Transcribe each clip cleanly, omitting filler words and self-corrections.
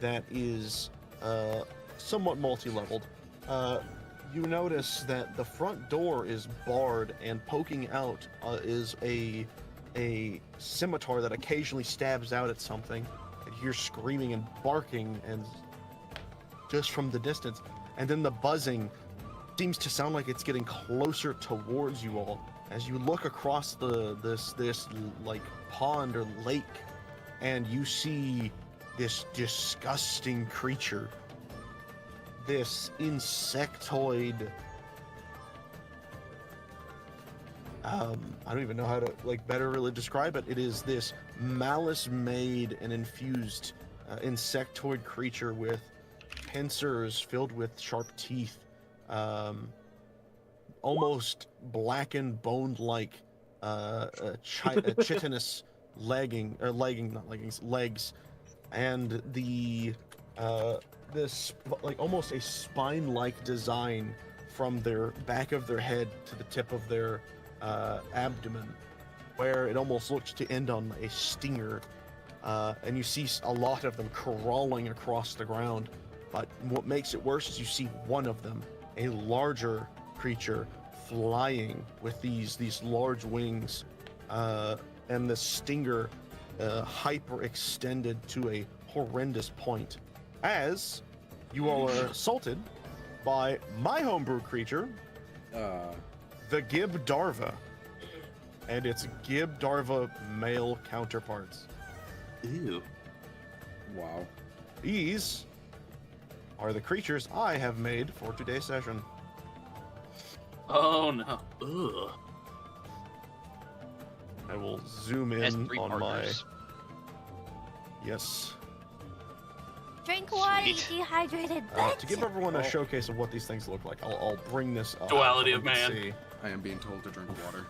that is somewhat multi-leveled. You notice that the front door is barred, and poking out is a scimitar that occasionally stabs out at something. And you hear screaming and barking, and just from the distance, and then the buzzing seems to sound like it's getting closer towards you all as you look across this like pond or lake, and you see this disgusting creature, this insectoid. I don't even know how to better really describe it. It is this malice-made and infused insectoid creature with pincers filled with sharp teeth, almost blackened, bone-like chitinous legs, and this almost a spine-like design from their back of their head to the tip of their abdomen, where it almost looks to end on a stinger, and you see a lot of them crawling across the ground. But what makes it worse is you see one of them, a larger creature, flying with these large wings, and the stinger hyper extended to a horrendous point, as you all are assaulted by my homebrew creature, the Gib Darva, and its Gib Darva male counterparts. Ew. Wow. These are the creatures I have made for today's session. Oh no. Ugh. I will zoom in Has three on partners. my... Yes. Drink water, you Sweet. dehydrated To bitch. give everyone a showcase of what these things look like, I'll bring this up. Duality so of we can man. see. I am being told to drink water.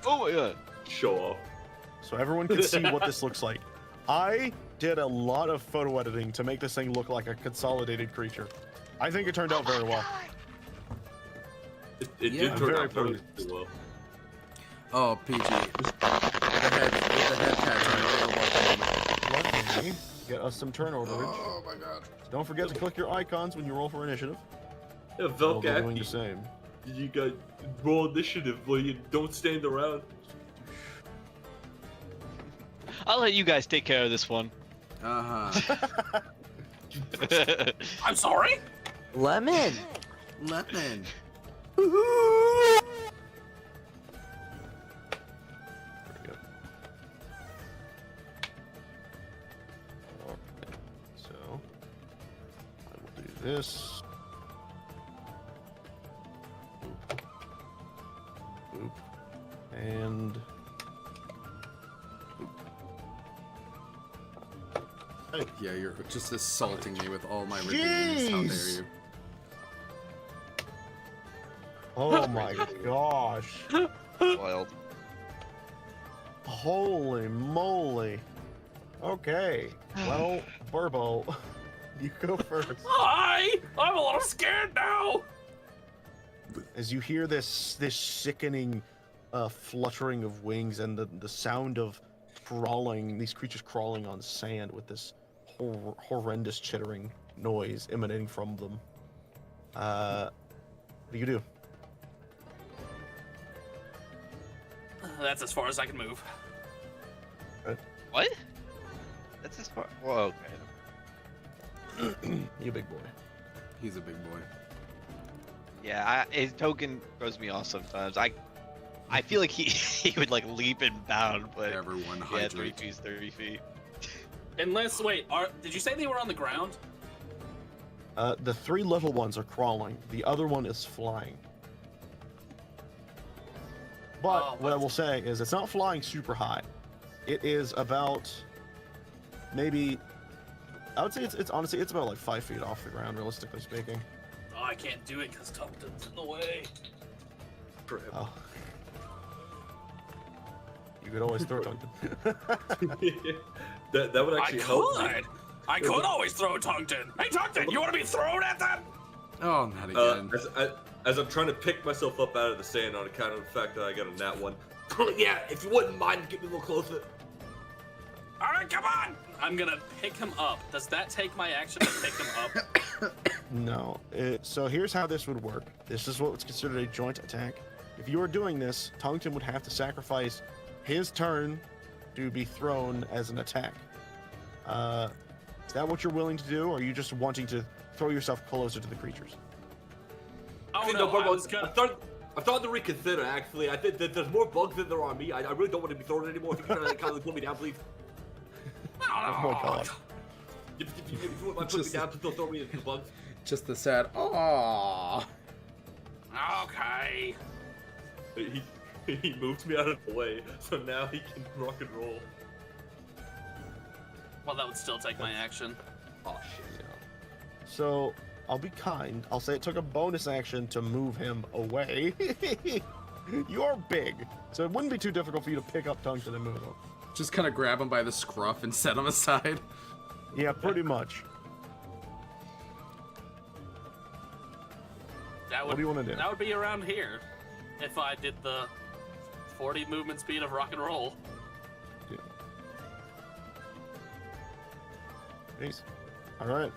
Oh my god. Show off. So everyone can see what this looks like. I did a lot of photo editing to make this thing look like a consolidated creature. I think it turned out very well. It Yeah, did I'm turn very out proud very of well. Oh, PG. The head patch on Let me get us some turnover. Oh my god. Don't forget to click your icons when you roll for initiative. Yeah, We'll be doing the Velgaki, same. you got roll initiative where you don't stand around. I'll let you guys take care of this one. Uh-huh. I'm sorry? Lemon! Lemon. Pretty good. Okay, so I will do this. Boop. Boop. And Yeah, you're just assaulting me with all my redeems. How dare Jeez. you? oh my gosh. Wild. Holy moly. Okay. Well, Burbo, you go first. Hi! I'm a little scared now! As you hear this sickening fluttering of wings and the sound of crawling, these creatures crawling on sand with this horrendous chittering noise emanating from them. What do you do? That's as far as I can move. What? That's as far. Well, okay. You big boy. He's a big boy. Yeah, his token throws me off sometimes. I feel like he would like leap and bound, but Everyone yeah, 30 hydrate. feet is 30 feet. Unless, wait, did you say they were on the ground? The 3 level ones are crawling. The other one is flying. But Oh, what I will say is it's not flying super high. It is about maybe, I would say it's honestly, it's about like 5 feet off the ground, realistically speaking. Oh, I can't do it because Tupton's in the way. Oh. You could always throw something. that would actually help. I could always throw Tungton. Hey, Tungton, you want to be thrown at them? Oh, not again. As I'm trying to pick myself up out of the sand on account of the fact that I got a nat one. Yeah, if you wouldn't mind, get me a little closer. All right, come on. I'm gonna pick him up. Does that take my action to pick him up? No. So here's how this would work. This is what's considered a joint attack. If you were doing this, Tungten would have to sacrifice his turn to be thrown as an attack. Is that what you're willing to do, or are you just wanting to throw yourself closer to the creatures? Oh Actually, no, bro, I was I'm gonna... starting to reconsider, actually. I think that there's more bugs than there are me. I really don't want to be thrown anymore. If you can kind of put me down, please. Oh my god. If you wouldn't mind putting me down, please don't throw me into the bugs. Just the sad, aww. Okay. He moved me out of the way, so now he can rock and roll. Well, that would still take my action. Oh shit. So I'll be kind. I'll say it took a bonus action to move him away. You're big, so it wouldn't be too difficult for you to pick up Tungsten and move him. Just kind of grab him by the scruff and set him aside. Yeah, pretty much. That would, What do you want to do? That would be around here, if I did the 40 movement speed of rock and roll. Peace. All right.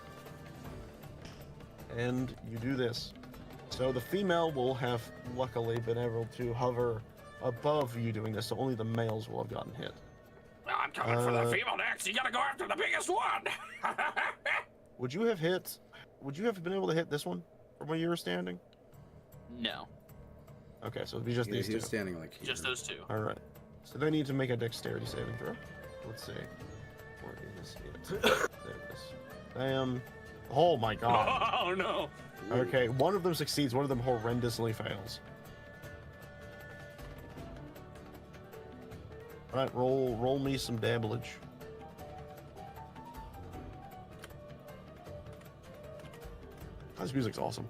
And you do this. So the female will have luckily been able to hover above you doing this, so only the males will have gotten hit. Well, I'm coming for the female next. You gotta go after the biggest one. Would you have been able to hit this one from where you were standing? No, Okay, so it'd be just Yeah, these he two. was standing like here. just those two. All right. So they need to make a dexterity saving throw. Let's see. Where is it? There it is. Bam. Oh my god. Oh no. Okay, one of them succeeds, one of them horrendously fails. Alright, roll me some damage. This music's awesome.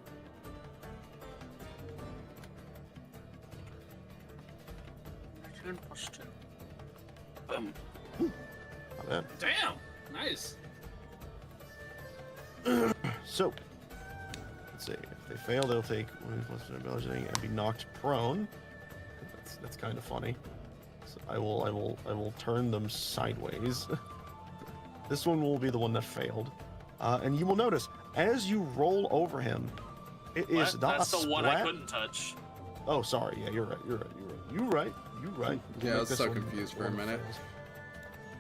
Boom. Not bad. Damn. Nice. So, let's see. If they fail, they'll take 1 + bludgeoning and be knocked prone. That's kind of funny. So I will turn them sideways. This one will be the one that failed. And you will notice as you roll over him, it is What? not That's a the one I splat. couldn't touch. Oh, sorry. Yeah, you're right. You're right. Yeah, I was This so one- confused for a one minute.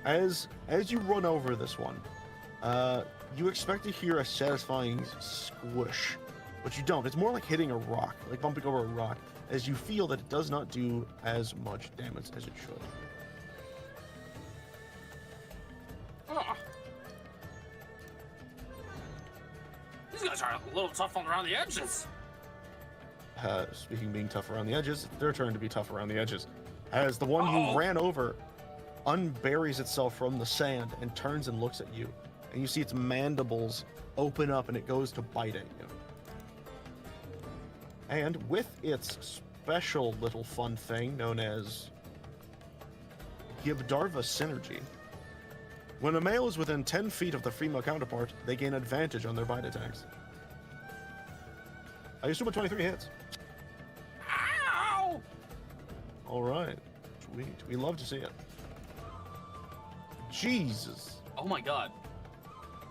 fails. As you run over this one, you expect to hear a satisfying squish, but you don't. It's more like hitting a rock, like bumping over a rock, as you feel that it does not do as much damage as it should. Oh. These guys are a little tough on around the edges. Speaking of being tough around the edges, it's their turn to be tough around the edges. As the one Uh-oh. you ran over unburies itself from the sand and turns and looks at you, and you see its mandibles open up and it goes to bite at you. And with its special little fun thing known as Gibdarva Synergy, when a male is within 10 feet of the female counterpart, they gain advantage on their bite attacks. I assume a 23 hits. Ow! All right, sweet. We love to see it. Jesus. Oh my god.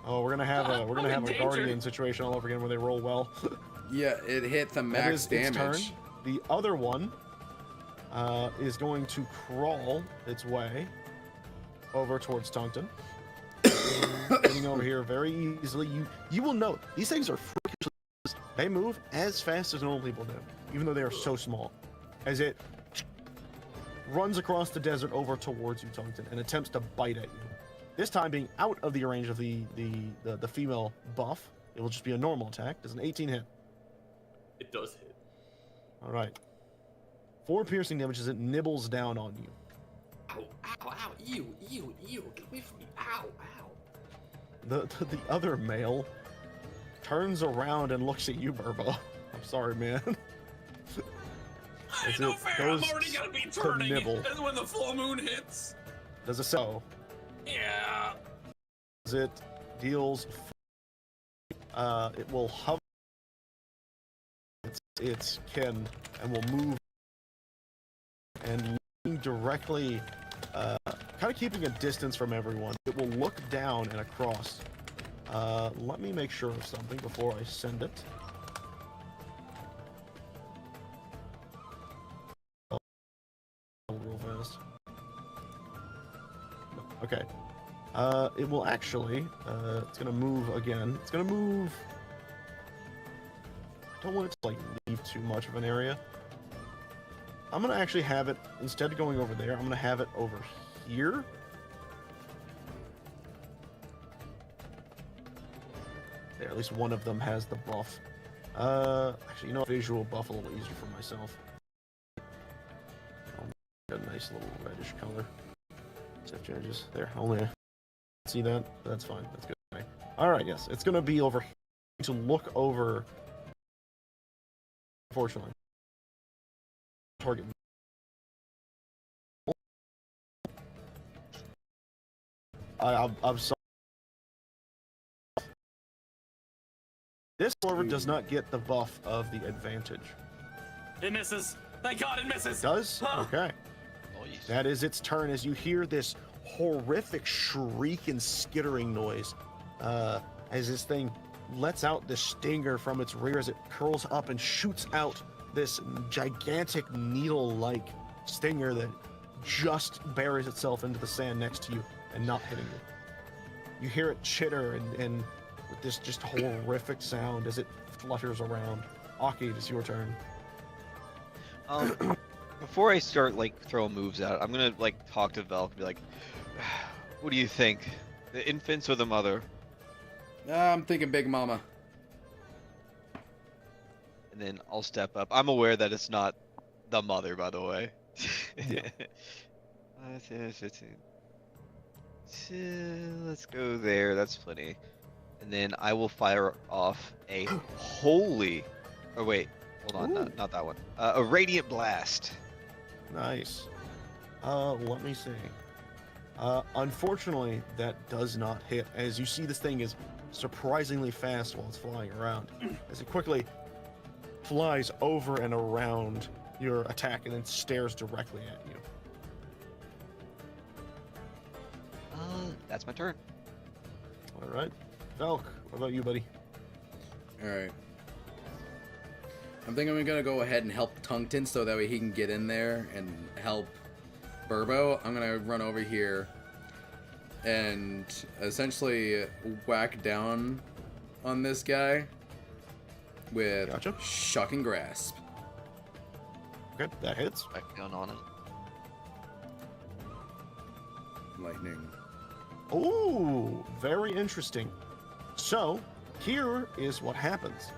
Oh, we're gonna have I'm a in danger. guardian situation all over again where they roll well. Yeah, it hit the That max is its damage. turn. The other one is going to crawl its way over towards Tungten. Getting over here very easily. You will note these things are freakishly fast. They move as fast as normal people do, even though they are so small. As it runs across the desert over towards you, Tungten, and attempts to bite at you. This time being out of the range of the female buff. It will just be a normal attack. Does an 18 hit? It does hit. All right. 4 piercing damage as it nibbles down on you. Ow, ow, ow, ew, ew, ew, get away from me, ow, ow. The other male turns around and looks at you, Burbo. I'm sorry, man. Ain't As no it fair. I'm goes already gonna be to turning nibble. when the full moon hits. Does it so? Yeah. As it deals, it will hover its kin and will move and lean directly kind of keeping a distance from everyone. It will look down and across. Let me make sure of something before I send it. Real fast. Okay. It will actually, it's gonna move again. It's gonna move. I don't want it to like leave too much of an area. I'm gonna actually have it, instead of going over there, I'm gonna have it over here. There, at least one of them has the buff. Actually, you know, visual buff a little easier for myself. Got a nice little reddish color. Save changes. There, only see that? That's fine. That's good. Okay. Alright, yes. It's gonna be over here to look over. Unfortunately. Target. I'm sorry. This, however, does not get the buff of the advantage. It misses. Thank God it misses. It does? Huh. Okay. Oh, yes. That is its turn as you hear this horrific shriek and skittering noise as this thing lets out the stinger from its rear as it curls up and shoots out this gigantic needle-like stinger that just buries itself into the sand next to you and not hitting you. You hear it chitter and with this just horrific sound as it flutters around. Aki, it's your turn. Before I start like throwing moves out, I'm gonna like talk to Velk and be like, "What do you think? The infants or the mother?" I'm thinking Big Mama. And then I'll step up. I'm aware that it's not the mother, by the way. Yeah. Let's go there. That's plenty. And then I will fire off a holy. Oh wait, hold on, not that one. A radiant blast. Nice. Let me see. Unfortunately, that does not hit. As you see, this thing is surprisingly fast while it's flying around. As it quickly flies over and around your attack and then stares directly at you. That's my turn. All right. Velk, what about you, buddy? Alright. I'm thinking I'm gonna go ahead and help Tungton so that way he can get in there and help Burbo. I'm gonna run over here and essentially whack down on this guy with Shocking Grasp. Okay, that hits. Back down on it. Lightning. Ooh, very interesting. So, here is what happens.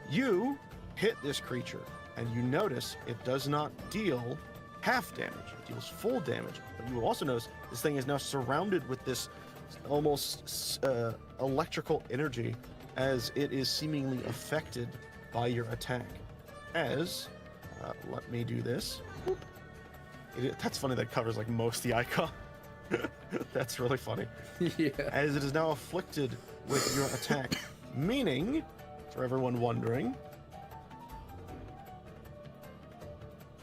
You hit this creature, and you notice it does not deal half damage. It deals full damage. But you will also notice this thing is now surrounded with this almost electrical energy as it is seemingly affected by your attack. As, let me do this. That's funny, that covers like most of the icon. That's really funny. Yeah. As it is now afflicted with your attack. Meaning, for everyone wondering,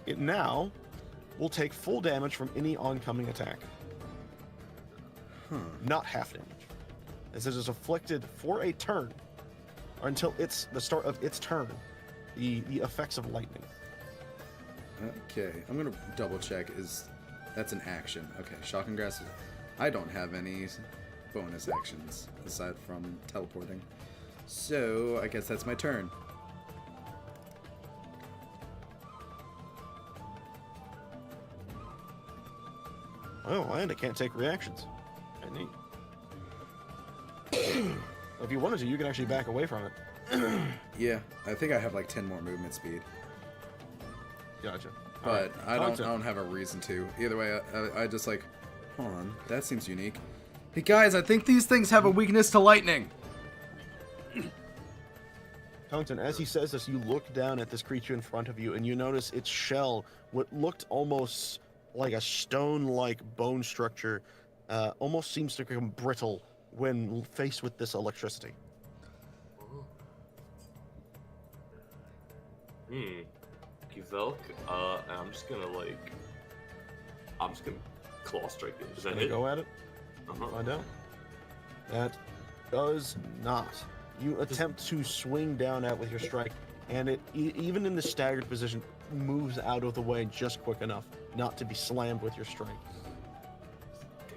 it now will take full damage from any oncoming attack. Not half damage. As it is afflicted for a turn, or until it's the start of its turn, the effects of lightning. Okay, I'm gonna double check. That's an action? Okay, Shocking Grasp. I don't have any bonus actions aside from teleporting, so I guess that's my turn. Oh, and it can't take reactions. Very neat. If you wanted to, you could actually back away from it. Yeah, I think I have like 10 more movement speed. Gotcha. But Alright. I don't have a reason to. Either way, I just like, hold on, that seems unique. Hey guys, I think these things have a weakness to lightning. Tungton, as he says this, you look down at this creature in front of you, and you notice its shell, what looked almost like a stone-like bone structure, almost seems to become brittle when faced with this electricity. Velk, and I'm just gonna claw strike. Does that Gonna hit? go at it. Uh-huh. Find out. That does not. You attempt to swing down at with your strike, and it even in the staggered position moves out of the way just quick enough not to be slammed with your strike.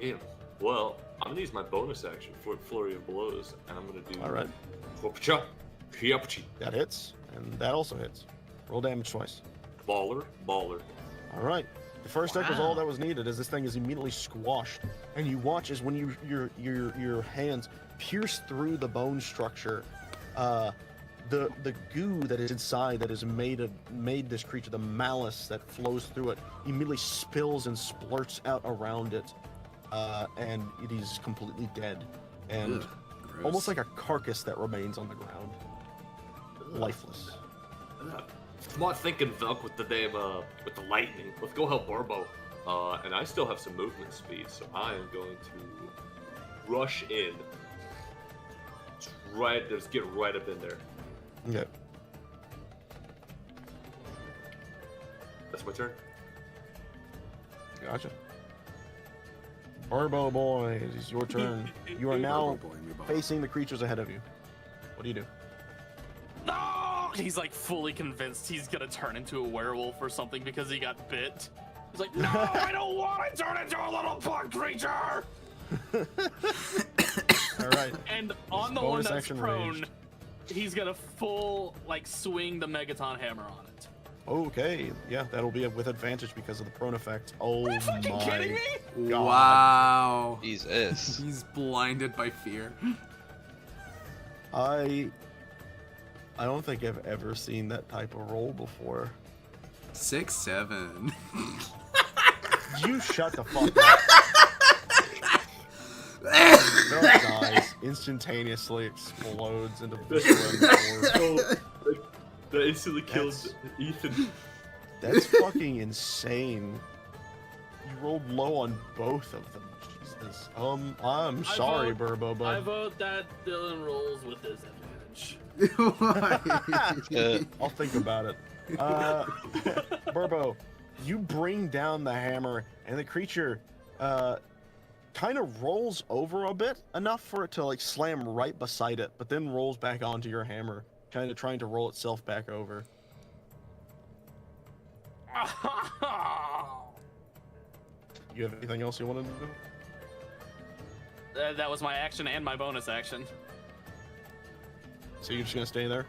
Damn. Well, I'm gonna use my bonus action for Flurry of Blows, and I'm gonna do. All right, that hits, and that also hits. Roll damage twice. Baller. All right. The first strike was all that was needed, as this thing is immediately squashed, and you watch as when your hands pierce through the bone structure, the goo that is inside that has made this creature, the malice that flows through it, immediately spills and splurts out around it, and it is completely dead, and Ugh, gross. almost like a carcass that remains on the ground, lifeless. I'm not thinking Velk with the damn with the lightning. Let's go help Burbo. And I still have some movement speed, so I am going to rush in. Just get right up in there. Okay. That's my turn. Gotcha. Burbo boys, it's your turn. You are now Boy, me boy. facing the creatures ahead of you. What do you do? No! He's like fully convinced he's gonna turn into a werewolf or something because he got bit. He's like, no, I don't want to turn into a little bug creature! All right. And on the Bonus one that's action prone, raged. he's gonna full, like, swing the Megaton hammer on it. Okay. Yeah, that'll be with advantage because of the prone effect. Oh Are you fucking kidding my me? God. Wow. Jesus. He's blinded by fear. I don't think I've ever seen that type of roll before. 6-7. You shut the fuck up. Velk dies, instantaneously explodes into So, that instantly kills Ethan. That's fucking insane. You rolled low on both of them. Jesus. I'm sorry, Burbo, I but vote that Dylan rolls with disadvantage. I'll think about it. Burbo, you bring down the hammer, and the creature kind of rolls over a bit, enough for it to like slam right beside it, but then rolls back onto your hammer, kind of trying to roll itself back over. You have anything else you wanted to do? That was my action and my bonus action. So you're just gonna stay there?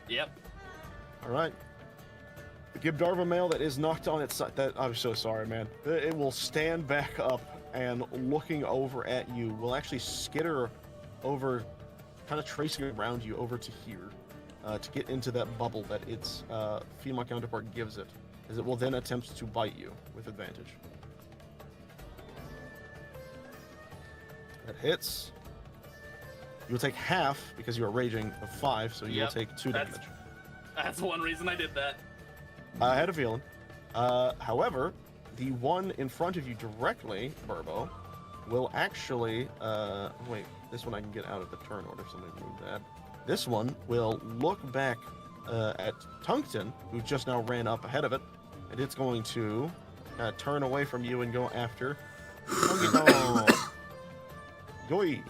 Yep. All right. The Gibdarva male that is knocked on its side. I'm so sorry, man. It will stand back up and looking over at you will actually skitter over, kind of tracing around you over to here, to get into that bubble that its female counterpart gives it, as it will then attempt to bite you with advantage. That hits. You'll take half because you are raging of 5, so you'll Yep, take 2 that's- damage. That's one reason I did that. I had a feeling. However, the one in front of you directly, Burbo, will actually... wait, this one I can get out of the turn order, so maybe move that. This one will look back at Tungsten, who just now ran up ahead of it, and it's going to turn away from you and go after... Yoi!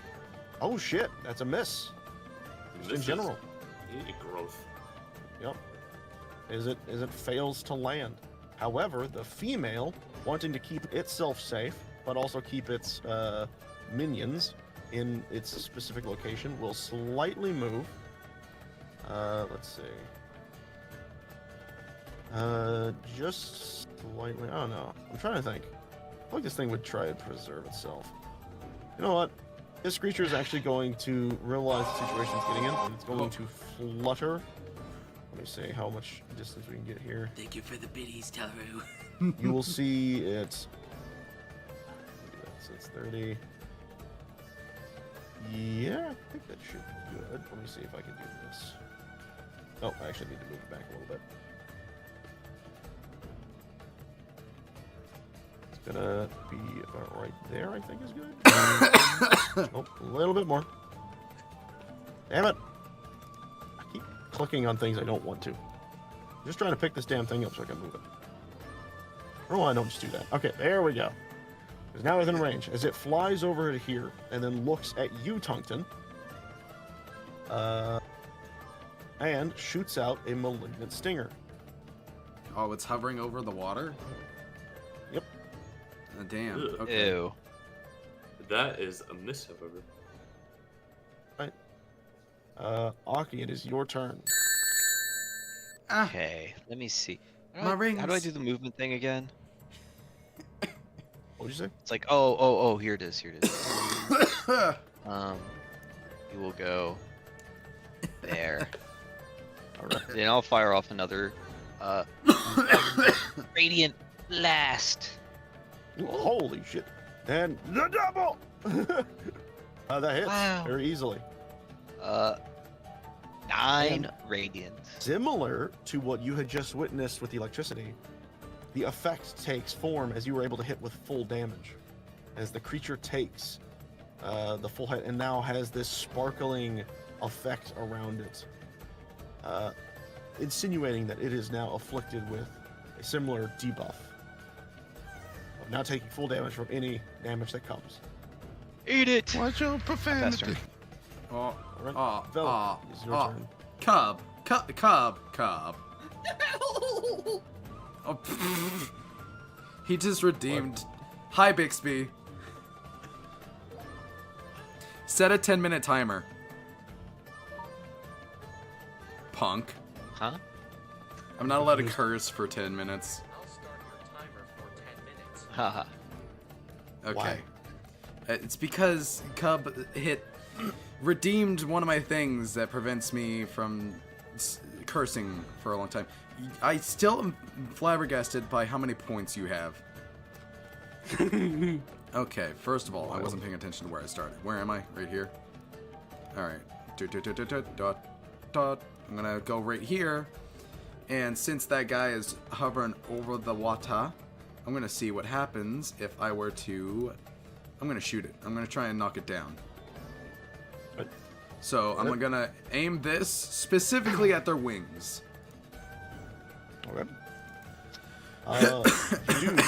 Oh shit, that's a miss. Just in general. Growth. Yep. Is it fails to land. However, the female, wanting to keep itself safe, but also keep its minions in its specific location, will slightly move. Let's see. Just slightly. I don't know. I'm trying to think. I feel like this thing would try to preserve itself. You know what? This creature is actually going to realize the situation it's getting in, and it's going to flutter. Let me see how much distance we can get here. Thank you for the biddies, Taru. You will see it. So it's 30. Yeah, I think that should be good. Let me see if I can do this. Oh, I actually need to move it back a little bit. It's gonna be about right there, I think is good. Oh, a little bit more. Damn it! I keep clicking on things I don't want to. I'm just trying to pick this damn thing up so I can move it. Oh, I don't just do that. Okay, there we go. It's now within range. As it flies over to here and then looks at you, Tungten, and shoots out a malignant stinger. Oh, it's hovering over the water? Yep. Damn. Ugh. Okay. Ew. That is a miss, however. Aki, it is your turn. Ah, Okay, let me see. My How do I rings. do the movement thing again? What did you say? It's like, oh, here it is, here it is. You will go there. Alright. Then I'll fire off another, Radiant Blast. Ooh, holy shit. And the double! That hits Wow. very easily. 9 Radiant. Similar to what you had just witnessed with the electricity, the effect takes form as you were able to hit with full damage. As the creature takes the full hit and now has this sparkling effect around it, insinuating that it is now afflicted with a similar debuff. Of now taking full damage from any damage that comes. Eat it! Watch your profanity. Faster. Oh, Alright, oh, Vel, it's your oh. turn. Cub. Oh, pfft. He just redeemed. Hi, Bixby. Set a 10-minute timer. Punk. Huh? I'm not allowed to curse for 10 minutes. I'll start your timer for 10 minutes. Haha. Okay. It's because Cub redeemed one of my things that prevents me from cursing for a long time. I still am flabbergasted by how many points you have. Okay, first of all, I wasn't paying attention to where I started. Where am I? Right here? Alright. Dot. I'm gonna go right here. And since that guy is hovering over the water, I'm gonna see what happens if I were to... I'm gonna shoot it. I'm gonna try and knock it down. Right. So I'm gonna aim this specifically at their wings. Okay. You do.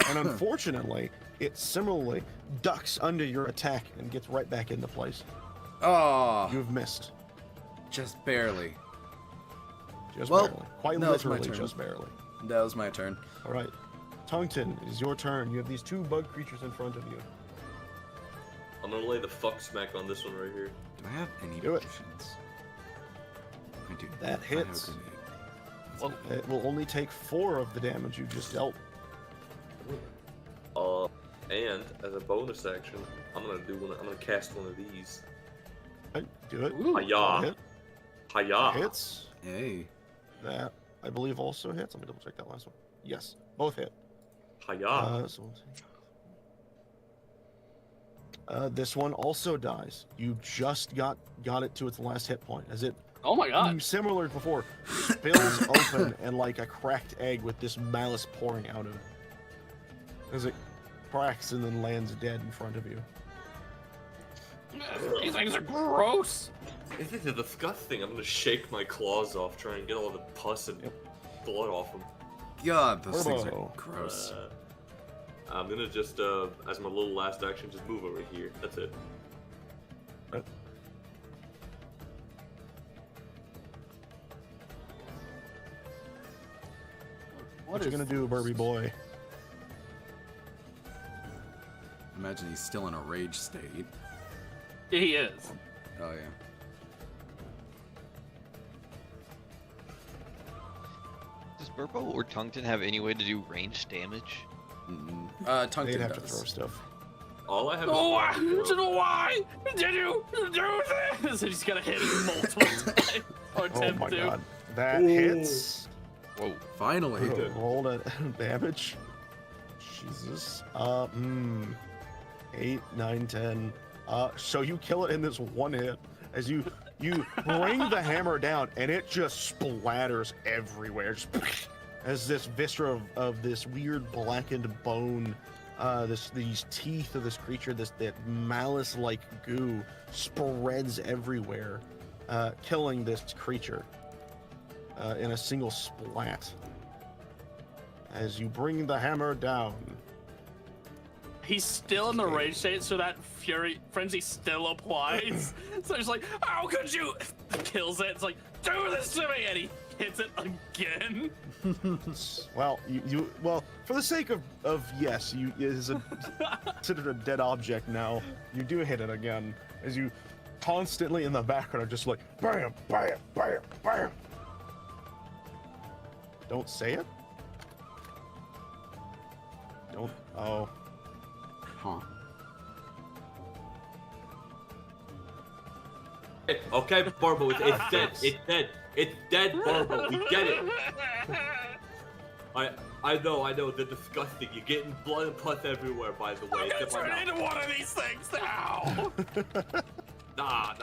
And unfortunately, it similarly ducks under your attack and gets right back into place. Oh, You've missed. just barely. Just Well, barely. Quite that was my literally, turn. just barely. That was my turn. All right. Tungten, it is your turn. You have these 2 bug creatures in front of you. I'm gonna lay the fuck smack on this one right here. Do I have any Do it. potions? I do. That I have hits. a grenade. It will only take 4 of the damage you just dealt. And as a bonus action, I'm gonna cast one of these. Right, do it. Hiya. Hit. Hiya. Hits. Hey. That, I believe, also hits. Let me double check that last one. Yes, both hit. Hiya. So we'll take- this one also dies. You just got it to its last hit point. As it, Oh my god. similar to before, spills open and like a cracked egg with this malice pouring out of it. As it cracks and then lands dead in front of you. These things are gross. This is disgusting. I'm gonna shake my claws off, try and get all the pus and blood off them. God, those things are Turbo. gross. I'm gonna just, as my little last action, just move over here. That's it. What you gonna do, Burby boy? Imagine he's still in a rage state. He is. Oh, yeah. Does Burbo or Tungten have any way to do ranged damage? Tungten They'd have to does. throw stuff. All I have Oh, is why did you do this? He's gonna hit him multiple times. Or Oh attempt my to. god. That hits. Whoa. Finally. Roll that damage. Jesus. 8, 9, 10. So you kill it in this one hit. As you bring the hammer down, and it just splatters everywhere. Just as this viscera of this weird blackened bone, these teeth of this creature, that malice-like goo spreads everywhere, killing this creature in a single splat. as you bring the hammer down. He's still in the rage state, so that fury frenzy still applies. So he's like, how could you? Kills it. It's like, do this to me, and he hits it again. Well, well, for the sake of yes, you is considered a dead object now. You do hit it again, as you constantly in the background are just like bam, bam, bam, bam. Don't say it. Don't. Oh. Huh. Okay, Barbo, it's dead. It's dead. It's dead, Barbo. We get it. I know. They're disgusting. You're getting blood and pus everywhere, by the way. I'm gonna turn into one of these things now. Nah,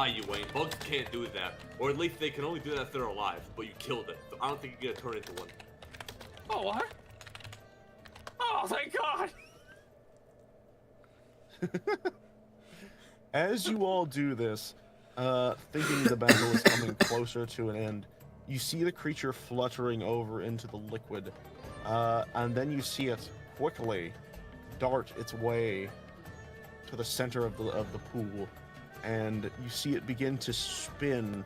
you ain't. Bugs can't do that. Or at least they can only do that if they're alive. But you killed it. So I don't think you're gonna turn into one. Oh, what? Oh, thank God. As you all do this, thinking the battle is coming closer to an end, you see the creature fluttering over into the liquid, and then you see it quickly dart its way to the center of the pool, and you see it begin to spin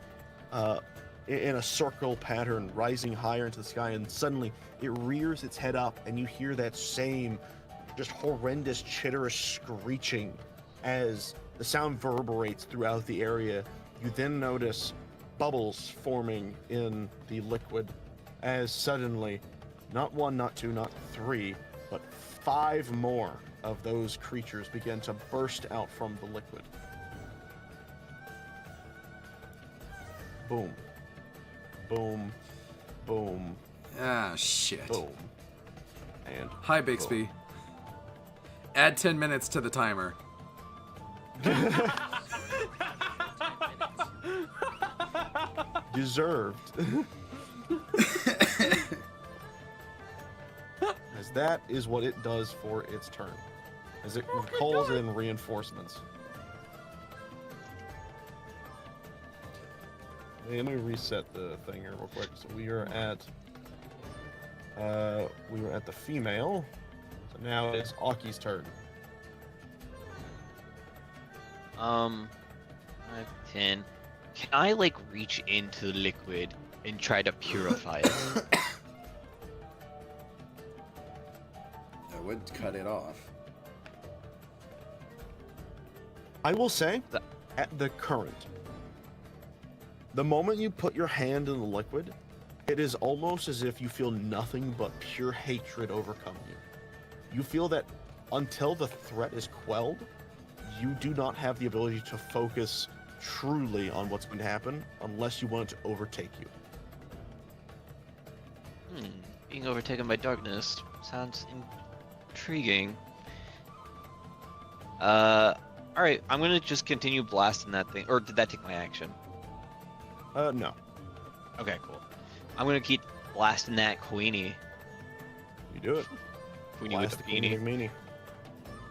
in a circle pattern, rising higher into the sky, and suddenly it rears its head up, and you hear that same just horrendous chitterish screeching as the sound reverberates throughout the area. You then notice bubbles forming in the liquid as suddenly, not one, not two, not three, but 5 more of those creatures begin to burst out from the liquid. Boom. Boom. Boom. Ah, shit. Boom. And Hi, Bixby. Add 10 minutes to the timer. Deserved. As that is what it does for its turn. As it calls in reinforcements. Hey, let me reset the thing here real quick. So we are at the female. So now it's Aki's turn. 10. Can I like reach into the liquid and try to purify it? I would cut it off. I will say that at the current, the moment you put your hand in the liquid, it is almost as if you feel nothing but pure hatred overcome you. You feel that until the threat is quelled, you do not have the ability to focus truly on what's going to happen unless you want it to overtake you. Being overtaken by darkness sounds intriguing. Alright, I'm gonna just continue blasting that thing. Or did that take my action? No. Okay, cool. I'm gonna keep blasting that Queenie. You do it. Queenie with Blast the Queenie beanie. McMeanie.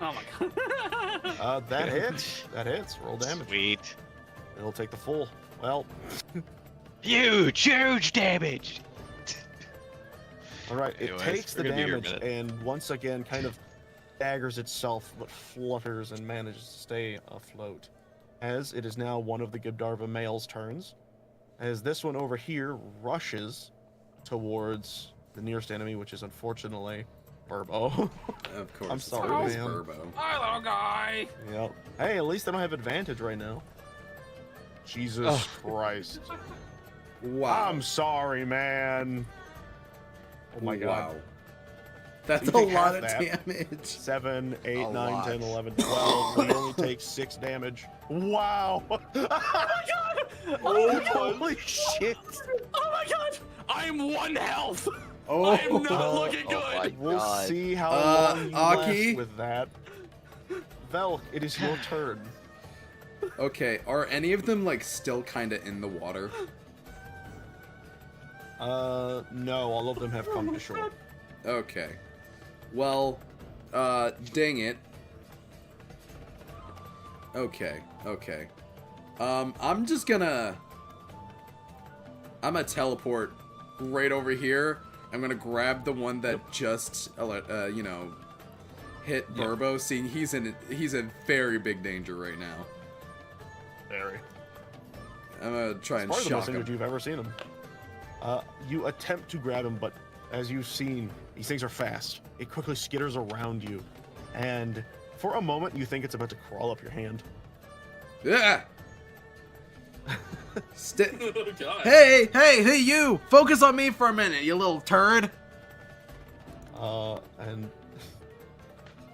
Oh my God. That hits. That hits. Roll damage. Sweet. It'll take the full. Well, Huge damage! all right. It Anyways, takes the we're gonna be here a damage minute. and once again kind of staggers itself, but flutters and manages to stay afloat. As it is now one of the Gibdarva males' turns, as this one over here rushes towards the nearest enemy, which is unfortunately Burbo. Of course. I'm it's sorry, always man. Burbo. Hi, little guy. Yep. Hey, at least I don't have advantage right now. Jesus Oh. Christ. Wow. I'm sorry, man. Oh my god. Wow. That's You a take half lot of that. damage. 7, 8, A 9, lot. 10, 11, 12. We only take 6 damage. Wow. Oh my God. Oh, holy shit. Oh my God. I'm 1 health. Oh. I'm not looking Oh my good. We'll God. see how long you Aki? last with that. Velk, it is your turn. Okay, are any of them like still kind of in the water? No, all of them have come to shore. Okay. Well, dang it. Okay. I'm gonna teleport right over here I'm gonna grab the one that just, you know, hit Burbo. Seeing he's in very big danger right now. Very. I'm gonna try and It's probably the most shock injured him. you've ever seen him. You attempt to grab him, but as you've seen, these things are fast. It quickly skitters around you, and for a moment, you think it's about to crawl up your hand. Yeah. Oh, God. Hey, you! Focus on me for a minute, you little turd. And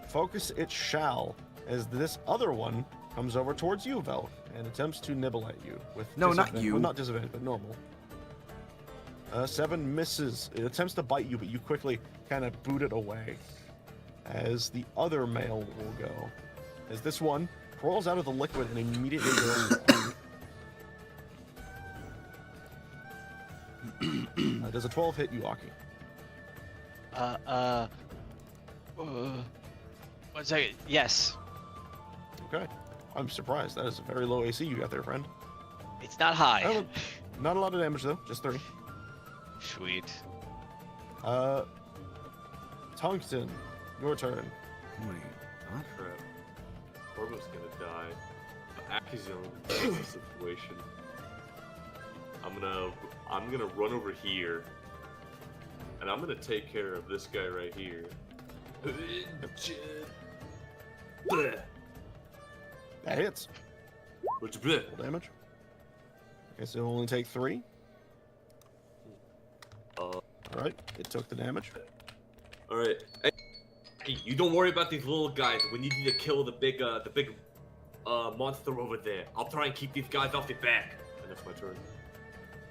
focus it shall, as this other one comes over towards you, Velk, and attempts to nibble at you with No, not disadvantage- you. well, not disadvantage, but normal. 7 misses. It attempts to bite you, but you quickly kind of boot it away. As the other male will go, as this one crawls out of the liquid and immediately goes. Does a 12 hit you, Aki? 1 second. Yes. Okay. I'm surprised. That is a very low AC you got there, friend. It's not high. Oh, not a lot of damage though, just 3. Sweet. Tungsten, your turn. Wait, what? Crap. Corvo's gonna die. Aki's in a situation. I'm gonna run over here, and I'm gonna take care of this guy right here. That hits. What's bleh? Full damage. Okay, so it'll only take 3. Alright, it took the damage. All right. Hey, Aki, you don't worry about these little guys. We need you to kill the big monster over there. I'll try and keep these guys off your back. And that's my turn.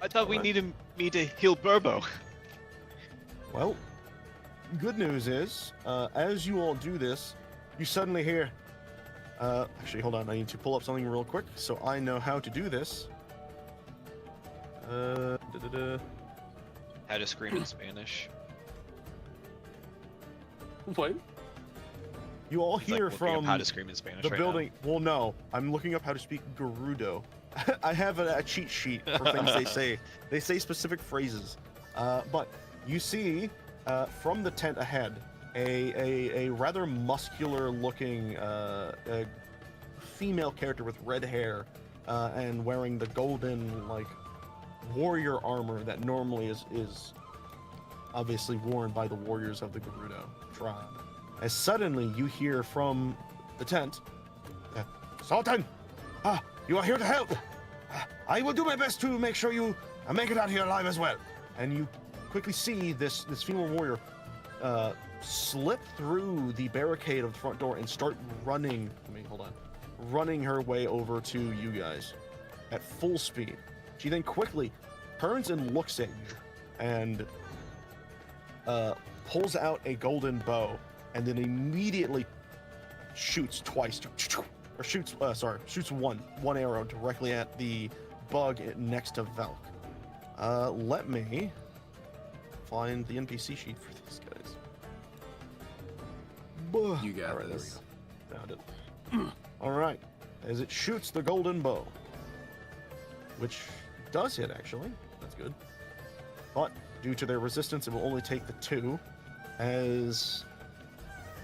I thought we Alright. needed me to heal Burbo. Well, good news is, as you all do this, you suddenly hear. Actually, hold on. I need to pull up something real quick so I know how to do this. How to scream in Spanish. What? You all It's like hear looking up from how to scream in Spanish the right building. Well, no, I'm looking up how to speak Gerudo. I have a cheat sheet for things they say. They say specific phrases. But you see from the tent ahead a rather muscular-looking female character with red hair and wearing the golden warrior armor that normally is obviously worn by the warriors of the Gerudo tribe. As suddenly you hear from the tent, Sultan, you are here to help. I will do my best to make sure you make it out here alive as well. And you quickly see this female warrior slip through the barricade of the front door and start running. Running her way over to you guys at full speed. She then quickly turns and looks at you and pulls out a golden bow and then immediately shoots twice, or shoots one arrow directly at the bug next to Velk. Let me find the NPC sheet for these guys. You got Alright, there we this. go. Found it. All right, as it shoots the golden bow, which does hit actually. That's good. But due to their resistance, it will only take the 2, as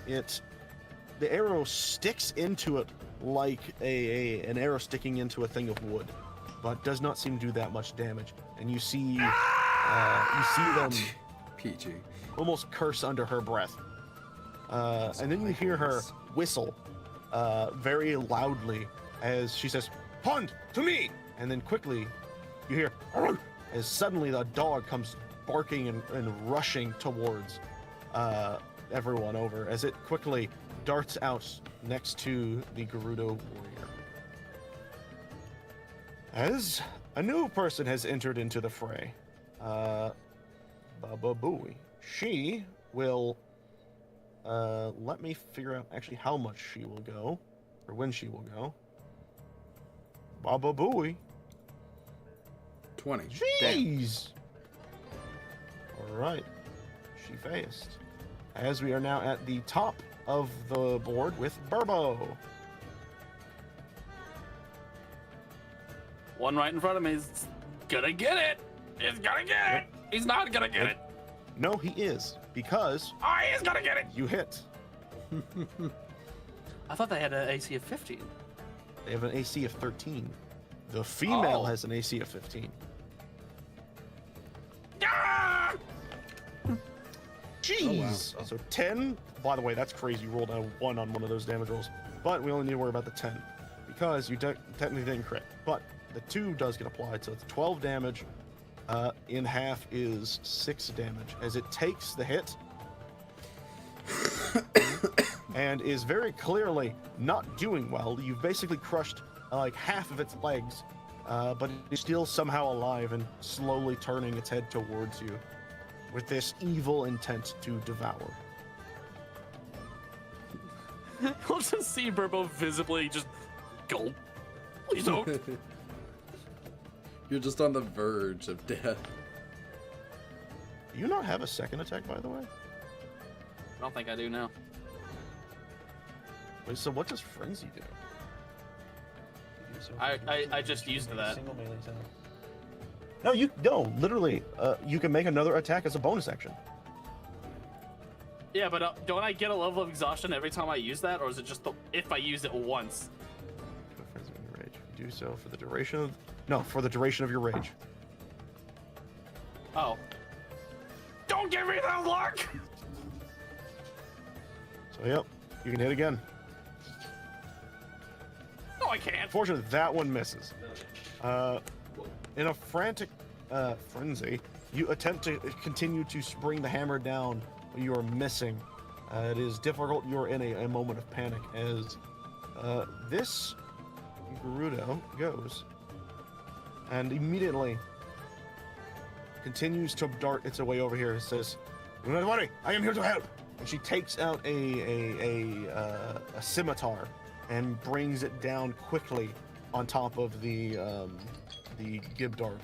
the arrow sticks into it like an arrow sticking into a thing of wood, but does not seem to do that much damage. And you see them PG. almost curse under her breath. And then you hear her whistle very loudly as she says, "Hunt to me!" And then quickly you hear as suddenly the dog comes barking and rushing towards everyone over as it quickly darts out next to the Gerudo warrior. As a new person has entered into the fray, Baba Booey. She will let me figure out actually how much she will go, or when she will go. Baba Booey. 20. Damn. Jeez. All right. She faced. As we are now at the top of the board with Burbo. One right in front of me is gonna get it. He's gonna get it. He's not gonna get it. No, he is, because Oh, he is gonna get it. you hit. I thought they had an AC of 15. They have an AC of 13. The female Oh. has an AC of 15. Ah! Jeez. So 10. By the way, that's crazy. You rolled a 1 on one of those damage rolls. But we only need to worry about the 10. Because you technically didn't crit. But the 2 does get applied. So it's 12 damage. In half is 6 damage. As it takes the hit. And is very clearly not doing well. You've basically crushed like half of its legs. But it's still somehow alive and slowly turning its head towards you. With this evil intent to devour. We'll just see Burbo visibly just gulp. Please don't. You're just on the verge of death. Do you not have a second attack, by the way? I don't think I do now. Wait, so what does Frenzy do? I just used that. Single melee attack. No, literally, you can make another attack as a bonus action. Yeah, but don't I get a level of exhaustion every time I use that, or is it just if I use it once? Frenzy when you rage. Do so for the duration of... No, for the duration of your rage. Oh. Don't give me that luck. So, yep, you can hit again. No, I can't. Unfortunately, that one misses. In a frantic frenzy, you attempt to continue to spring the hammer down, but you are missing. It is difficult. You're in a moment of panic as this Gerudo goes and immediately continues to dart its way over here. It says, "Do not worry, I am here to help." And she takes out a scimitar and brings it down quickly on top of the Gibdarva.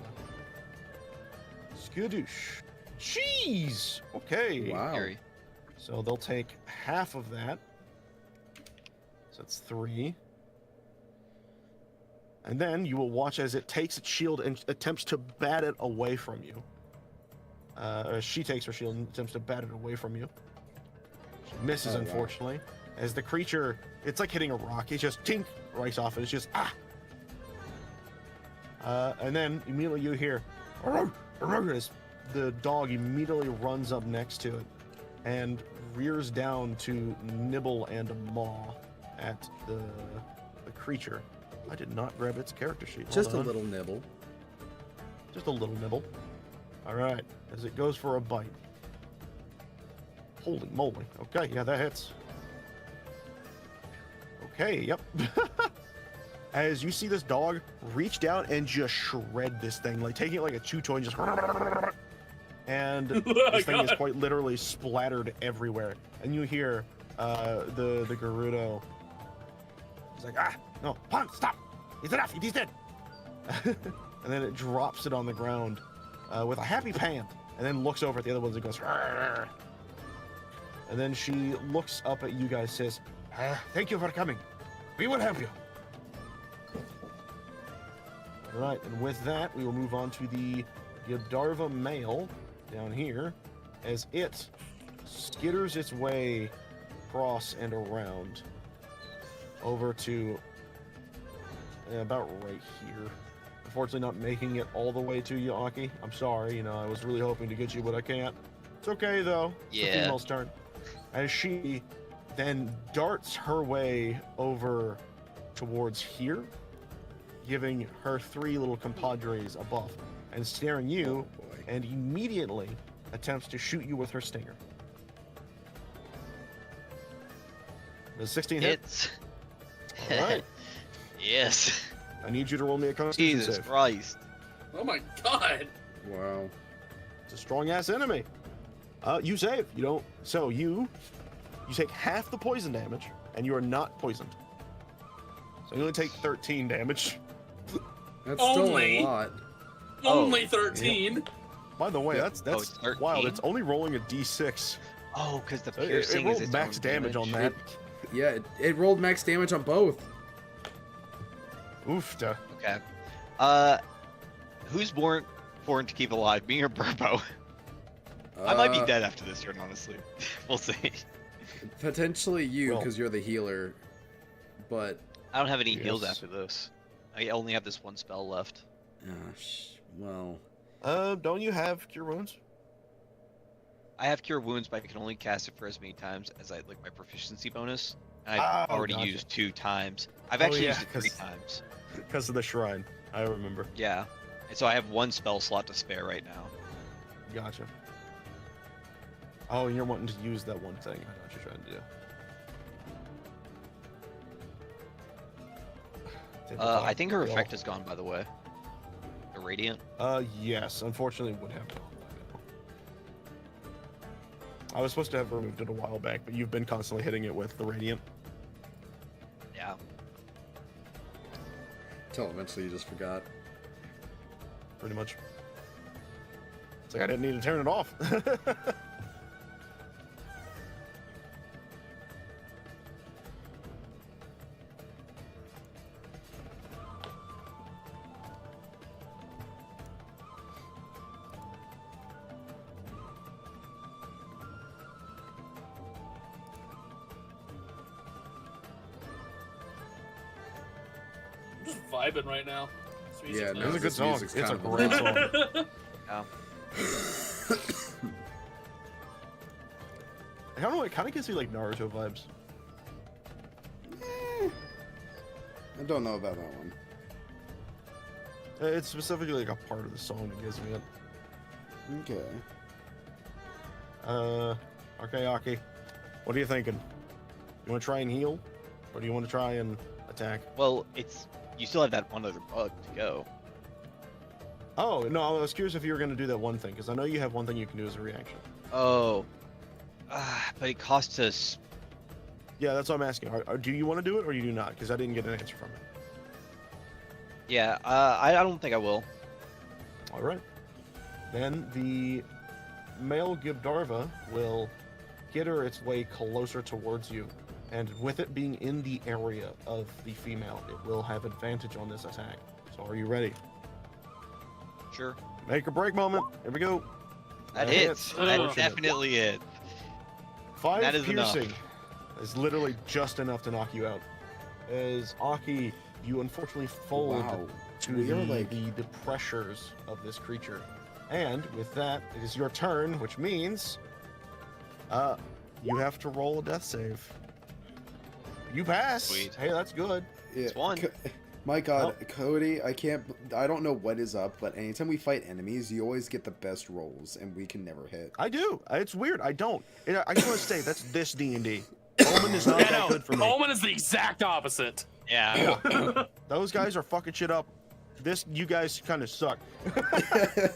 Skadoosh. Jeez! Okay. Wow. Scary. So they'll take half of that. So that's 3. And then you will watch as it takes its shield and attempts to bat it away from you. Or she takes her shield and attempts to bat it away from you. She misses, Oh, wow. unfortunately. As the creature, it's like hitting a rock. It just tink right off, and it's just ah. And then immediately you hear, as the dog immediately runs up next to it and rears down to nibble and maw at the creature. I did not grab its character sheet. Hold Just a on. little nibble. Just a little nibble. All right, as it goes for a bite. Holy moly. Okay, yeah, that hits. Okay, yep. As you see this dog reach down and just shred this thing, like taking it like a chew toy and just... And this thing is quite literally splattered everywhere. And you hear the Gerudo. He's like, ah, no, Pun, stop! It's enough, he's dead! And then it drops it on the ground with a happy pant, and then looks over at the other ones and goes, "Rrr." And then she looks up at you guys, says, thank you for coming. We will help you. All right, and with that, we will move on to the Gibdarva male down here, as it skitters its way across and around over to about right here. Unfortunately, not making it all the way to you, Aki. I'm sorry, I was really hoping to get you, but I can't. It's okay, though. It's the Yeah. female's turn. As she then darts her way over towards here, giving her 3 little compadres a buff, and staring you, Oh, boy. and immediately attempts to shoot you with her stinger. Does 16 hit? Hits. All right. Yes. I need you to roll me a Constitution Jesus save. Christ. Oh my god! Wow. It's a strong ass enemy. You save. You don't. So you take half the poison damage, and you are not poisoned. So you only take 13 damage. That's Only- still a lot. Oh, Only 13. By the way, Yeah. that's it's 13? wild. It's only rolling a d6. Oh, because the So it piercing is rolled its max own damage on that. Yeah, it rolled max damage on both. Oofta. Okay. Who's born to keep alive, me or Burbo? I might be dead after this turn, honestly. We'll see. Potentially you, Well- because you're the healer. But I don't have any heals Yes. after this. I only have this one spell left. well, Don't you have Cure Wounds? I have Cure Wounds, but I can only cast it for as many times as I like my proficiency bonus. And I've Oh, already gotcha. used 2 times. I've Oh, actually yeah, used it 3 'cause- times. Because of the shrine. I remember. Yeah. And so I have 1 spell slot to spare right now. Gotcha. Oh, and you're wanting to use that one thing. I know what you're trying to do. I think her effect is gone, by the way. The Radiant. Yes. Unfortunately, it would have gone by now. I was supposed to have removed it a while back, but you've been constantly hitting it with the Radiant. Yeah. until eventually you just forgot. Pretty much. It's like I didn't need to turn it off. I'm just vibing right now. This music's Yeah, nice. no, It's a good this song. music's It's a kind of great song. Yeah. I don't know. It kind of gives me like Naruto vibes. I don't know about that one. It's specifically like a part of the song that gives me it. Okay. Okay, Aki. What are you thinking? You want to try and heal, or do you want to try and attack? Well, you still have that one other bug to go. Oh no, I was curious if you were going to do that one thing, because I know you have one thing you can do as a reaction. Oh. But it costs us. Yeah, that's what I'm asking. Do you want to do it, or you do not? Because I didn't get an answer from it. Yeah. I don't think I will. All right. Then the male Gibdarva will gitter its way closer towards you, and with it being in the area of the female, it will have advantage on this attack. So are you ready? Sure. Make or break moment. Here we go. That That hits. hits. That Unfortunate. definitely hit. 5 That is enough. piercing is literally just enough to knock you out. As Aki, you unfortunately fold Wow. to We the, are like- the pressures of this creature. And with that, it is your turn, which means you have to roll a death save. You pass. Sweet. Hey, that's good. It's one. My God, Cody, I don't know what is up, but anytime we fight enemies, you always get the best rolls, and we can never hit. I do. It's weird. I don't. I just want to say that's this D&D. Omen is not Yeah, that no, good for me. Omen is the exact opposite. Yeah. Those guys are fucking shit up. You guys kind of suck.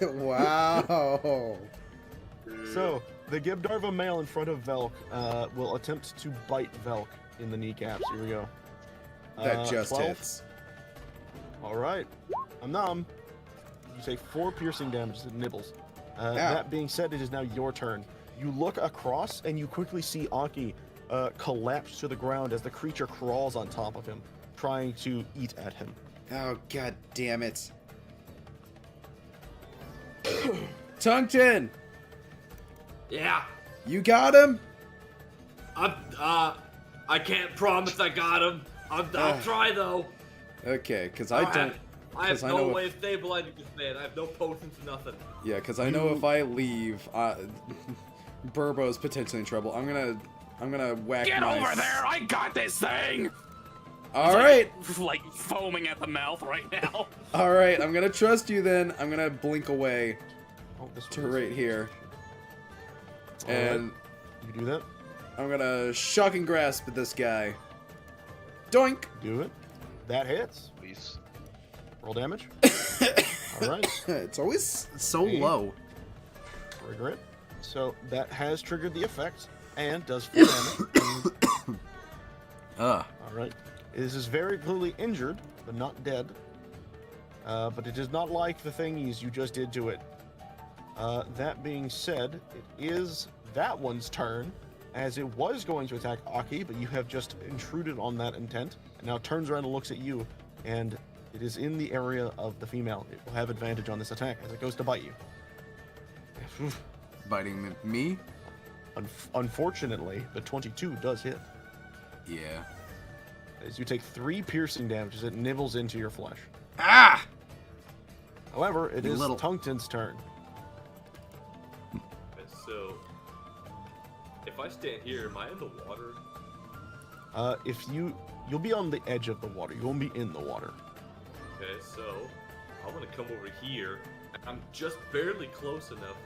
Wow. So, the Gibdarva male in front of Velk will attempt to bite Velk in the kneecaps. Here we go. That just 12. hits. Alright. I'm numb. You take 4 piercing damage to nibbles. Ow. That being said, it is now your turn. You look across and you quickly see Aki collapse to the ground as the creature crawls on top of him, trying to eat at him. Oh, God damn it. Tungten! Yeah, You got him? I can't promise I got him. I'll try though. Okay, because I don't... I have 'cause I no know way if- of stabilizing this man. I have no potions, nothing. Yeah, because I know if I leave, Burbo's potentially in trouble. I'm gonna whack Get my... over there! I got this thing! Alright! Like foaming at the mouth right now. Alright, I'm gonna trust you then. I'm gonna blink away Oh, this to one is- right here. Alright. And You do that. I'm gonna shock and grasp at this guy. Doink! Do it. That hits. Please. Roll damage. Alright. It's always so Hey. low. Trigger it. So that has triggered the effect and does 4 damage. Alright. This is very clearly injured, but not dead. But it does not like the thingies you just did to it. That being said, it is that one's turn, as it was going to attack Aki, but you have just intruded on that intent, and now turns around and looks at you, and it is in the area of the female. It will have advantage on this attack as it goes to bite you. biting me? Unfortunately, the 22 does hit. Yeah. As you take 3 piercing damage as it nibbles into your flesh. Ah! However, it You is little- Tungten's turn. And so, if I stand here, am I in the water? If you'll be on the edge of the water. You won't be in the water. Okay, so I'm gonna come over here. And I'm just barely close enough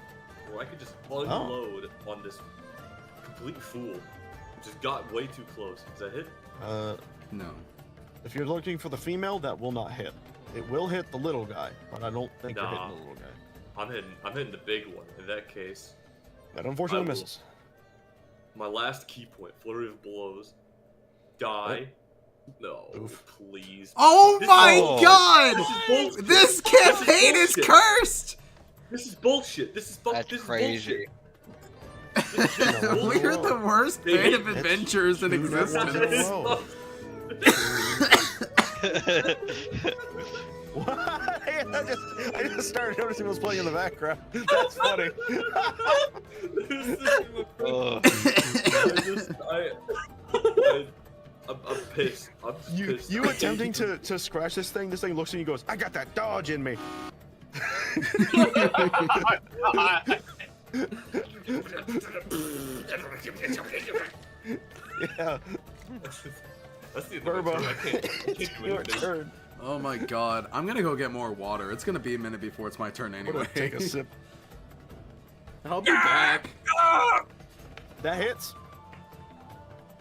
where I could just unload on this complete fool, who just got way too close. Does that hit? No. If you're looking for the female, that will not hit. It will hit the little guy, but I don't think you're hitting the little guy. I'm hitting the big one. In that case, That unfortunately I will- misses. my last key point, flurry of blows. Die. No, Oof. please. Oh This- my Oh. god! This is bullshit. This campaign is bullshit. cursed! This is bullshit. This is That's this is crazy. bullshit. This is bullshit. We're the worst band of adventurers in two net ones in a existence. row. What? I just started noticing what was playing in the background. That's funny. Oh. I'm pissed. I'm just pissed. You attempting to scratch this thing looks at you and goes, I got that dodge in me. Yeah. That's the Burbo. I can't do Your anything. turn. Oh my god. I'm gonna go get more water. It's gonna be a minute before it's my turn I'm anyway. gonna take a sip. I'll be back. That hits.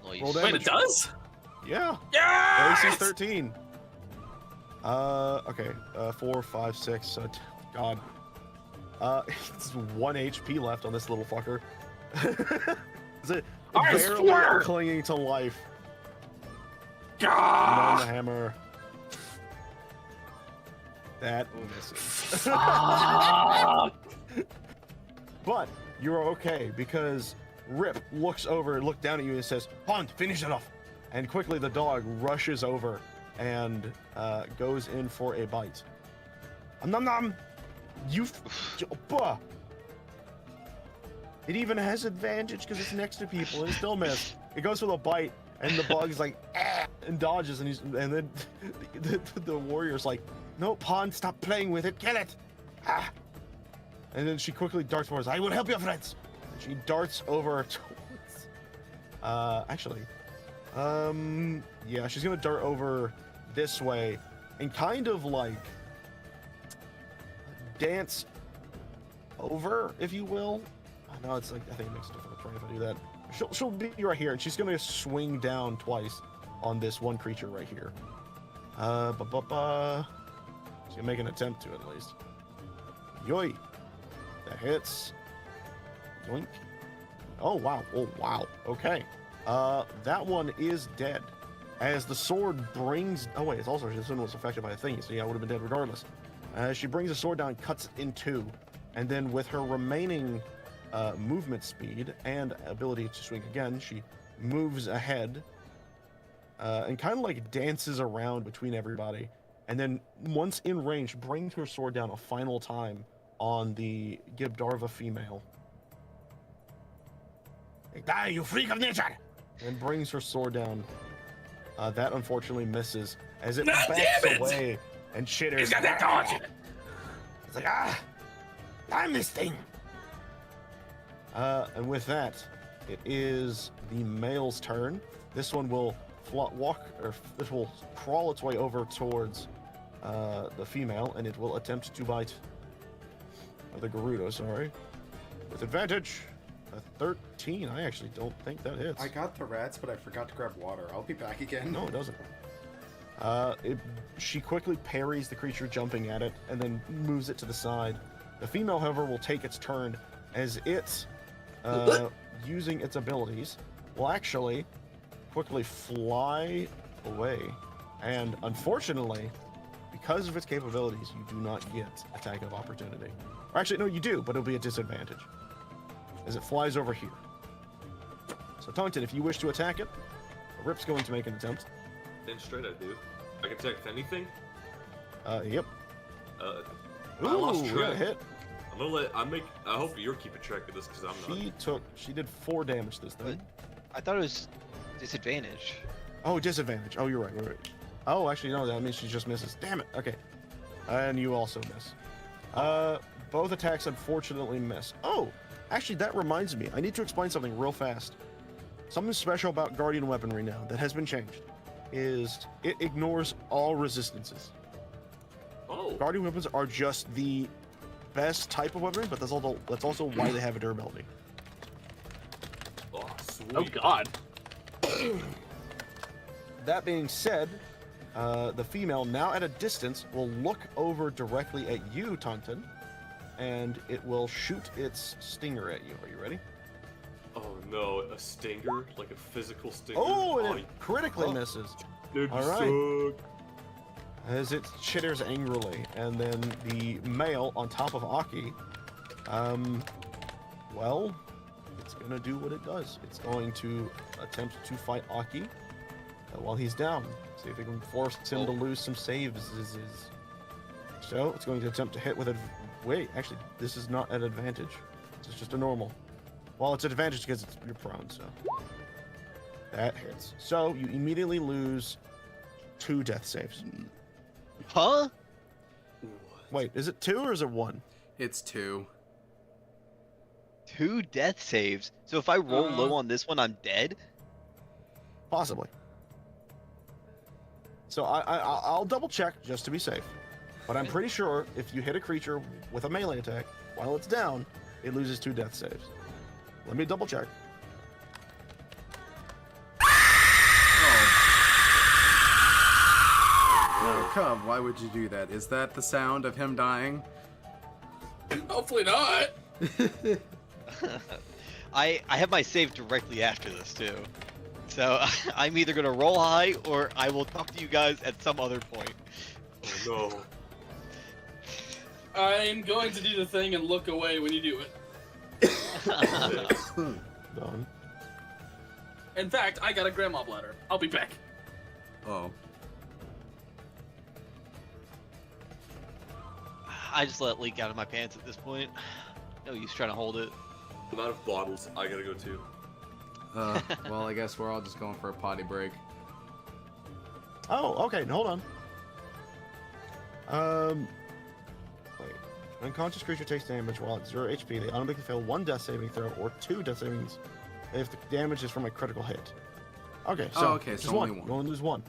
Nice. Roll Wait, damage. it does? Yeah. Yeah. AC 13. Okay. 4, 5, 6. So, God. It's 1 HP left on this little fucker. Is it I barely swear! clinging to life? On the Ah! hammer. That misses. Ah! But you're okay because Rip looks down at you and says, Pond, finish it off. And quickly the dog rushes over and goes in for a bite. Nom nom! Buh! It even has advantage because it's next to people and it still missed. It goes for the bite and the bug's like, ah, and dodges and then the warrior's like, no, Pond, stop playing with it, kill it! Ah! And then she quickly darts towards, I will help you, friends! And she darts over towards... yeah, she's gonna dart over this way and kind of like dance over, if you will. I know it's like, I think it makes a difference if I do that. She'll be right here and she's gonna swing down twice on this one creature right here. She's gonna make an attempt to at least. Yoy! That hits. Yoink. Oh wow. Oh wow. Okay. That one is dead. As the sword brings... Oh wait, it's also... This one was affected by a thing, so yeah, it would have been dead regardless. She brings the sword down, cuts it in two, and then with her remaining movement speed and ability to swing again, she moves ahead and kind of like dances around between everybody. And then once in range, brings her sword down a final time on the Gibdarva female. Die, you freak of nature! And brings her sword down. That unfortunately misses as it Ah, backs damn it! away and chitters. He's got that dodge in it. It's like, I'm this thing. And with that, it is the male's turn. This one will this will crawl its way over towards the female, and it will attempt to bite the Gerudo, sorry. With advantage. A 13. I actually don't think that hits. I got the rats, but I forgot to grab water. I'll be back again. No, it doesn't. She quickly parries the creature jumping at it and then moves it to the side. The female, however, will take its turn as it, using its abilities, will actually quickly fly away. And unfortunately, because of its capabilities, you do not get attack of opportunity. Or actually, no, you do, but it'll be a disadvantage as it flies over here. So, Taunton, if you wish to attack it, Rip's going to make an attempt. Then straight I do. I can attack with anything. Yep. I lost Ooh, track. a hit. I'm I hope you're keeping track of this because I'm not. She did 4 damage this time. I thought it was disadvantage. Oh, disadvantage. Oh, you're right. Oh, actually, no, that means she just misses. Damn it. Okay. And you also miss. Both attacks unfortunately miss. Oh, actually, that reminds me. I need to explain something real fast. Something special about Guardian weaponry now that has been changed is it ignores all resistances. Oh. Guardian weapons are just the best type of weaponry, but that's also why they have a durability. Oh, sweet. Oh God. That being said, the female, now at a distance, will look over directly at you, Taunton, and it will shoot its stinger at you. Are you ready? Oh no, a stinger? Like a physical stinger? Oh, and it critically misses. Dude, All right. As it chitters angrily, and then the male on top of Aki, well, it's gonna do what it does. It's going to attempt to fight Aki while he's down. See if it can force him to lose some saves. So it's going to attempt to hit with a. Wait, actually, this is not an advantage. This is just a normal. Well, it's an advantage because you're prone, so that hits. So you immediately lose 2 death saves. Huh? Wait, is it 2 or is it 1? It's 2. 2 death saves. So if I roll low on this one, I'm dead? Possibly. So I'll double check just to be safe. But I'm pretty sure if you hit a creature with a melee attack while it's down, it loses 2 death saves. Let me double check. Oh, Cub, why would you do that? Is that the sound of him dying? Hopefully not. I have my save directly after this too. So I'm either gonna roll high or I will talk to you guys at some other point. Oh no. I'm going to do the thing and look away when you do it. Done. In fact, I got a grandma bladder. I'll be back. Oh. I just let it leak out of my pants at this point. No use trying to hold it. I'm out of bottles. I gotta go too. Well, I guess we're all just going for a potty break. Oh, okay. Hold on. Wait. Unconscious creature takes damage while at 0 HP. They automatically fail 1 death saving throw or 2 death savings if the damage is from a critical hit. Okay, so okay, just so one. only 1. You only lose 1.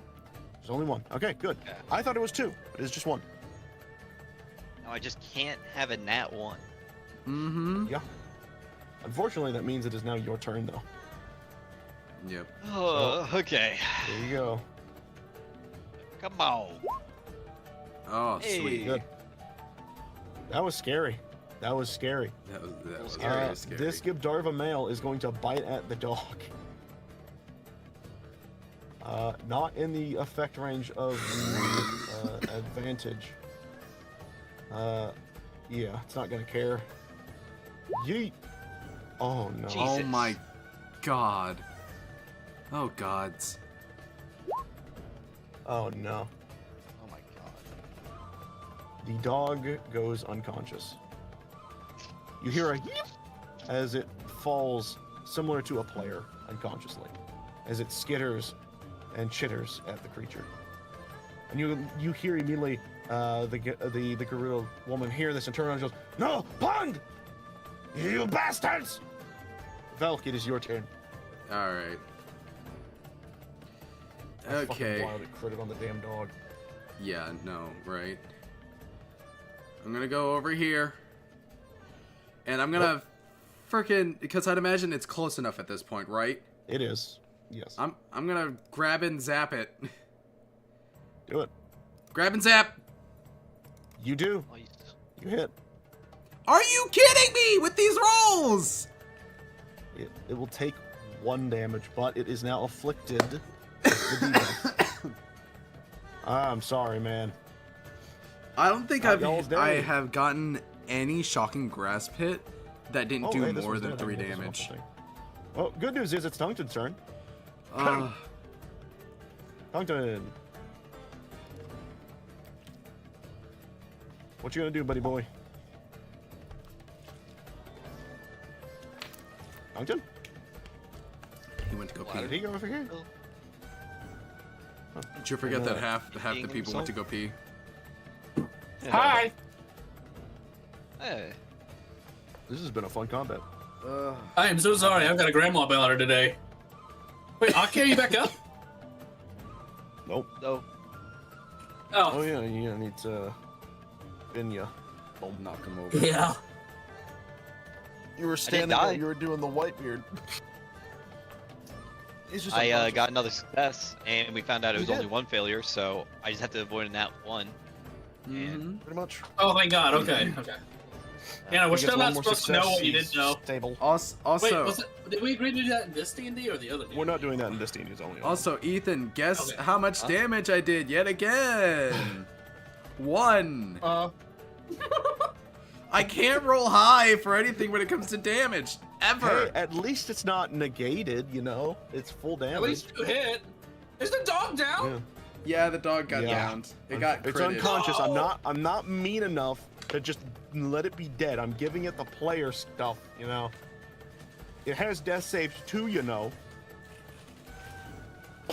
There's only 1. Okay, good. Yeah. I thought it was 2, but it's just 1. No, I just can't have a nat 1. Mm-hmm. Yeah. Unfortunately, that means it is now your turn, though. Yep. Oh, okay. There you go. Come on. Oh, Hey. sweet. Good. That was scary. That was scary. That was Scary. very scary. This Gibdarva male is going to bite at the dog. Not in the effect range of the advantage. Yeah, it's not gonna care. Yeet. Oh no. Jesus. Oh my god. Oh gods. Oh no. Oh my god. The dog goes unconscious. You hear a yeep as it falls, similar to a player, unconsciously, as it skitters and chitters at the creature. And you hear immediately the Gerudo woman hear this and turn around and goes, "No, Pond! You bastards!" Velk, it is your turn. All right. That's fucking Okay. wild, it critted on the damn dog. Yeah, no, right. I'm gonna go over here. And I'm gonna frickin' because I'd imagine it's close enough at this point, right? It is. Yes. I'm gonna grab and zap it. Do it. Grab and zap! You do. Nice. You hit. Are you kidding me with these rolls? It will take 1 damage, but it is now afflicted with the debuff. I'm sorry, man. I don't think Y'all's down. I have gotten any shocking grasp hit that didn't do hey, this more one's than dead. 3 This is damage. awful thing. Well, good news is it's Tungten's turn. Tungten. What you gonna do, buddy boy? Tongton? He went to go Why pee. did he go over here? Did you forget that half the peeing people went to go pee? Hi. Hey. This has been a fun combat. I am so sorry. I've got a grandma bailer today. Wait, I'll carry you back up? Nope. No. Oh Oh, yeah, you need to bin ya. Knock him over. yeah. You were standing die. there, you were doing the white beard. He's just I unconscious. got another success, and we found out it You was did? only one failure, so I just have to avoid a nat 1. Mm-hmm. pretty much. Oh, thank God. Okay. Okay. Yeah, we're He gets still one not more supposed to know success, what you he's didn't know. Stable. Also, Wait, did we agree to do that in this D&D or the other D&D? We're not doing that in this D&D's only. also, Ethan, guess Okay. how much damage I did yet again? 1. I can't roll high for anything when it comes to damage. Ever. Hey, at least it's not negated, you know? It's full damage. At least you hit. Is the dog down? Yeah. Yeah, the dog got Yeah. downed. It got It's critted. unconscious. I'm not mean enough to just let it be dead. I'm giving it the player stuff, you know. It has death saves too, you know. I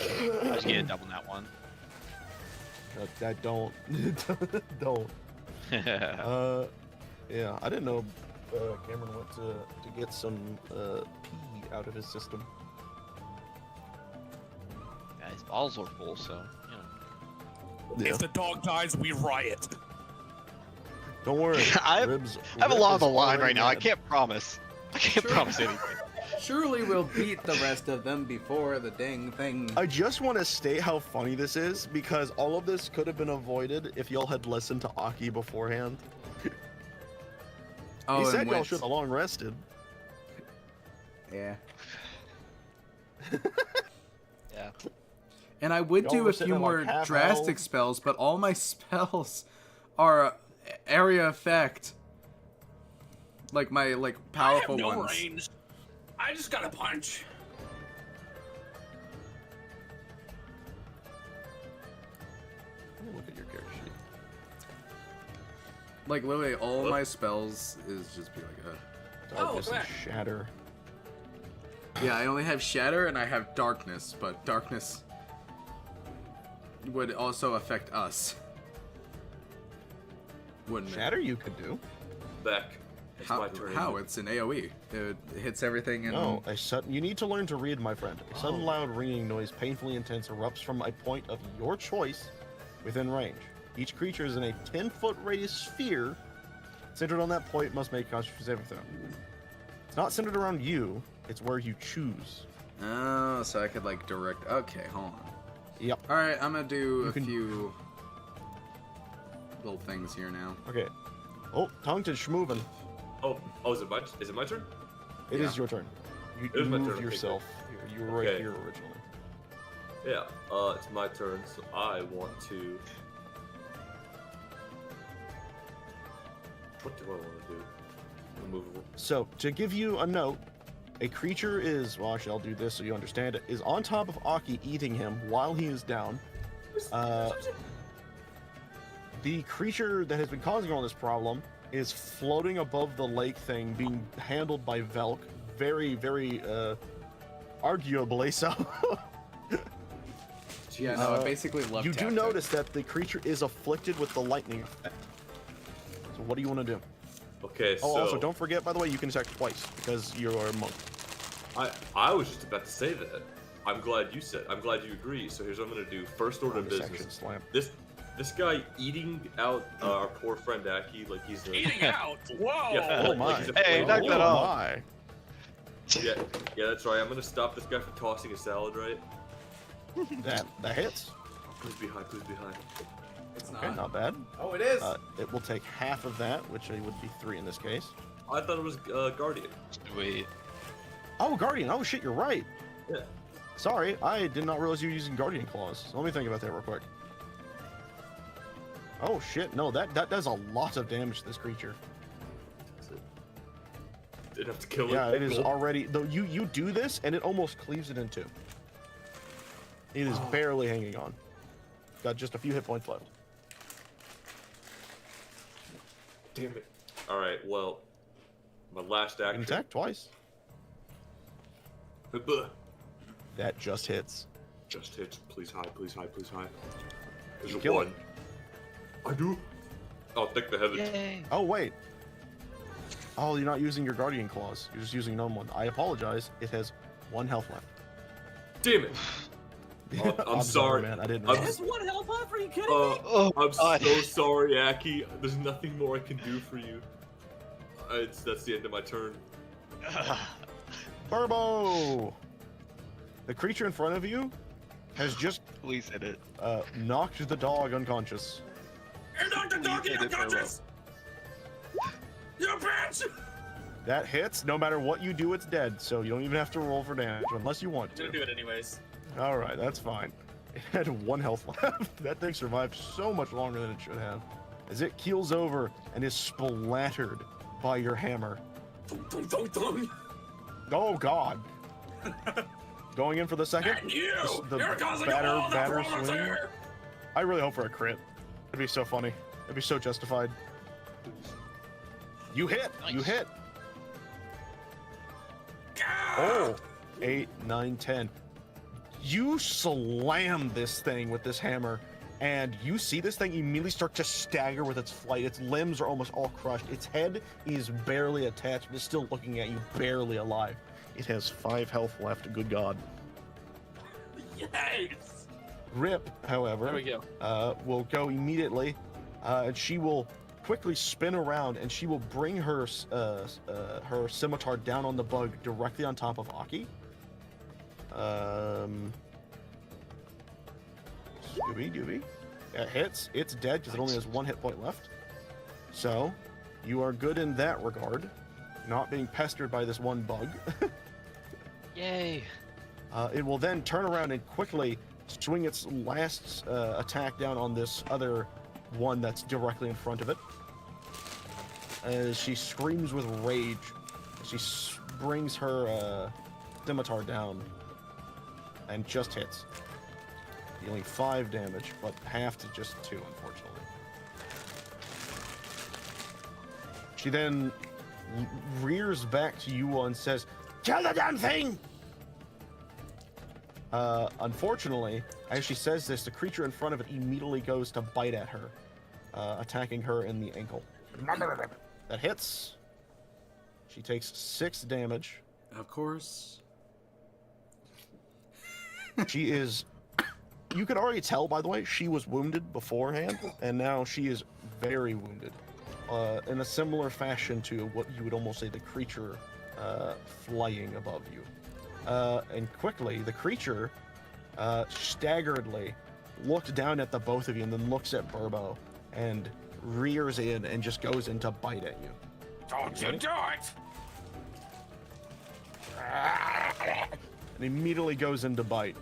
just get a double nat 1. That don't don't. Yeah, I didn't know Cameron went to get some pee out of his system. Yeah, his balls are full, so, you know. Yeah. If the dog dies, we riot. Don't worry. I have Ribs, a Rib lot on is the line already right now. I mad. can't promise. I can't Sure. promise anything. Surely we'll beat the rest of them before the dang thing. I just want to state how funny this is because all of this could have been avoided if y'all had listened to Aki beforehand. Oh, He and said y'all went- should have long rested. Yeah. Yeah. And I would Y'all do were a sitting few at, like, more half drastic health. spells, but all my spells are area effect. Like my powerful I have no ones. range. I just got a punch. Let me look at your character sheet. Like literally all my spells is just be like Darkness come and back. Shatter. yeah, I only have shatter and I have darkness, but darkness would also affect us. Wouldn't Shatter you could do. Back. It's How? my turn. How? It's an AOE. It hits everything and No, you need to learn to read, my friend. A sudden loud ringing noise, painfully intense, erupts from a point of your choice within range. Each creature is in a 10-foot radius sphere. Centered on that point, must make a Constitution saving throw. It's not centered around you. It's where you choose. Oh, so I could like direct. Okay, hold on. Yep. All right, I'm gonna do You a can- few little things here now. Okay. Oh, Tongton's schmoving. Oh, is it my turn? It is Yeah. your turn. You It is my moved turn, okay, yourself. You were right Okay. here originally. Yeah. It's my turn, so I want to. What do I want to do? Move. So, to give you a note, a creature is, well, actually, I'll do this so you understand it, is on top of Aki eating him while he is down. The creature that has been causing all this problem is floating above the lake thing, being handled by Velk. Very, very, arguably so. Yeah, no, I basically left. You do notice that the creature is afflicted with the lightning effect. So what do you want to do? Okay, Oh, so also, don't forget, by the way, you can attack twice because you're a monk. I was just about to say that. I'm glad you agree. So here's what I'm gonna do. First order of Bonus action business. slam. This guy eating out our poor friend Aki like he's a Eating out. Whoa. Yeah, Oh like my. he's a Hey, flame knock ball. that off. My. Yeah, that's right. I'm gonna stop this guy from tossing a salad, right? That hits. Please be high. Please be high. It's Okay, not bad. Oh, it is. It will take half of that, which would be 3 in this case. I thought it was Guardian. Wait. Oh, Guardian. Oh shit, you're right. Yeah. Sorry, I did not realize you were using Guardian Claws. So let me think about that real quick. Oh shit, no, that does a lot of damage to this creature. Didn't have to kill Yeah, it. it is already. Though you do this, and it almost cleaves it in two. It is barely hanging on. Got just a few hit points left. Damn it. All right. Well, my last You can action. attack twice. That just hits. Just hit. Please hide, please hide, please hide. There's You a kill 1. it. I do. I'll take the heavens. Yay. Oh, wait. Oh, you're not using your Guardian Claws. You're just using normal one. I apologize. It has 1 health left. Damn it. I'm sorry. man. I didn't I'm realize. Just 1 health left? Are you kidding me? Oh, I'm God. so sorry, Aki. There's nothing more I can do for you. That's the end of my turn. Burbo! The creature in front of you has just Please hit it. knocked the dog unconscious. You're not the dog, you're unconscious! You bitch! That hits. No matter what you do, it's dead. So you don't even have to roll for damage unless you want I'm gonna to. do it anyways. All right, that's fine. It had 1 health left. That thing survived so much longer than it should have. As it keels over and is splattered by your hammer. Thunk, thunk, thunk. Oh God! Going in for the second. And you! The You're causing batter, all the batter problems swing. here! I really hope for a crit. It'd be so funny. It'd be so justified. You hit. You Nice. hit. Ah! Oh, 8, 9, 10. You slam this thing with this hammer, and you see this thing immediately start to stagger with its flight. Its limbs are almost all crushed. Its head is barely attached, but it's still looking at you, barely alive. It has 5 health left. Good God. Yes! Rip, however, There we go. will go immediately, and she will quickly spin around, and she will bring her her scimitar down on the bug directly on top of Aki. Scooby Dooby. It hits. It's dead because it only has 1 hit point left. So, you are good in that regard, not being pestered by this one bug. Yay. It will then turn around and quickly swing its last attack down on this other one that's directly in front of it. As she screams with rage, she brings her scimitar down and just hits, dealing 5 damage, but half to just 2, unfortunately. She then rears back to you and says, "Kill the damn thing!" Unfortunately, as she says this, the creature in front of it immediately goes to bite at her, attacking her in the ankle. That hits. She takes 6 damage. Of course. She is... You could already tell, by the way, she was wounded beforehand, and now she is very wounded. In a similar fashion to what you would almost say the creature flying above you. And quickly, the creature staggeredly looked down at the both of you and then looks at Burbo and rears in and just goes in to bite at you. Don't you do it! And immediately goes in to bite.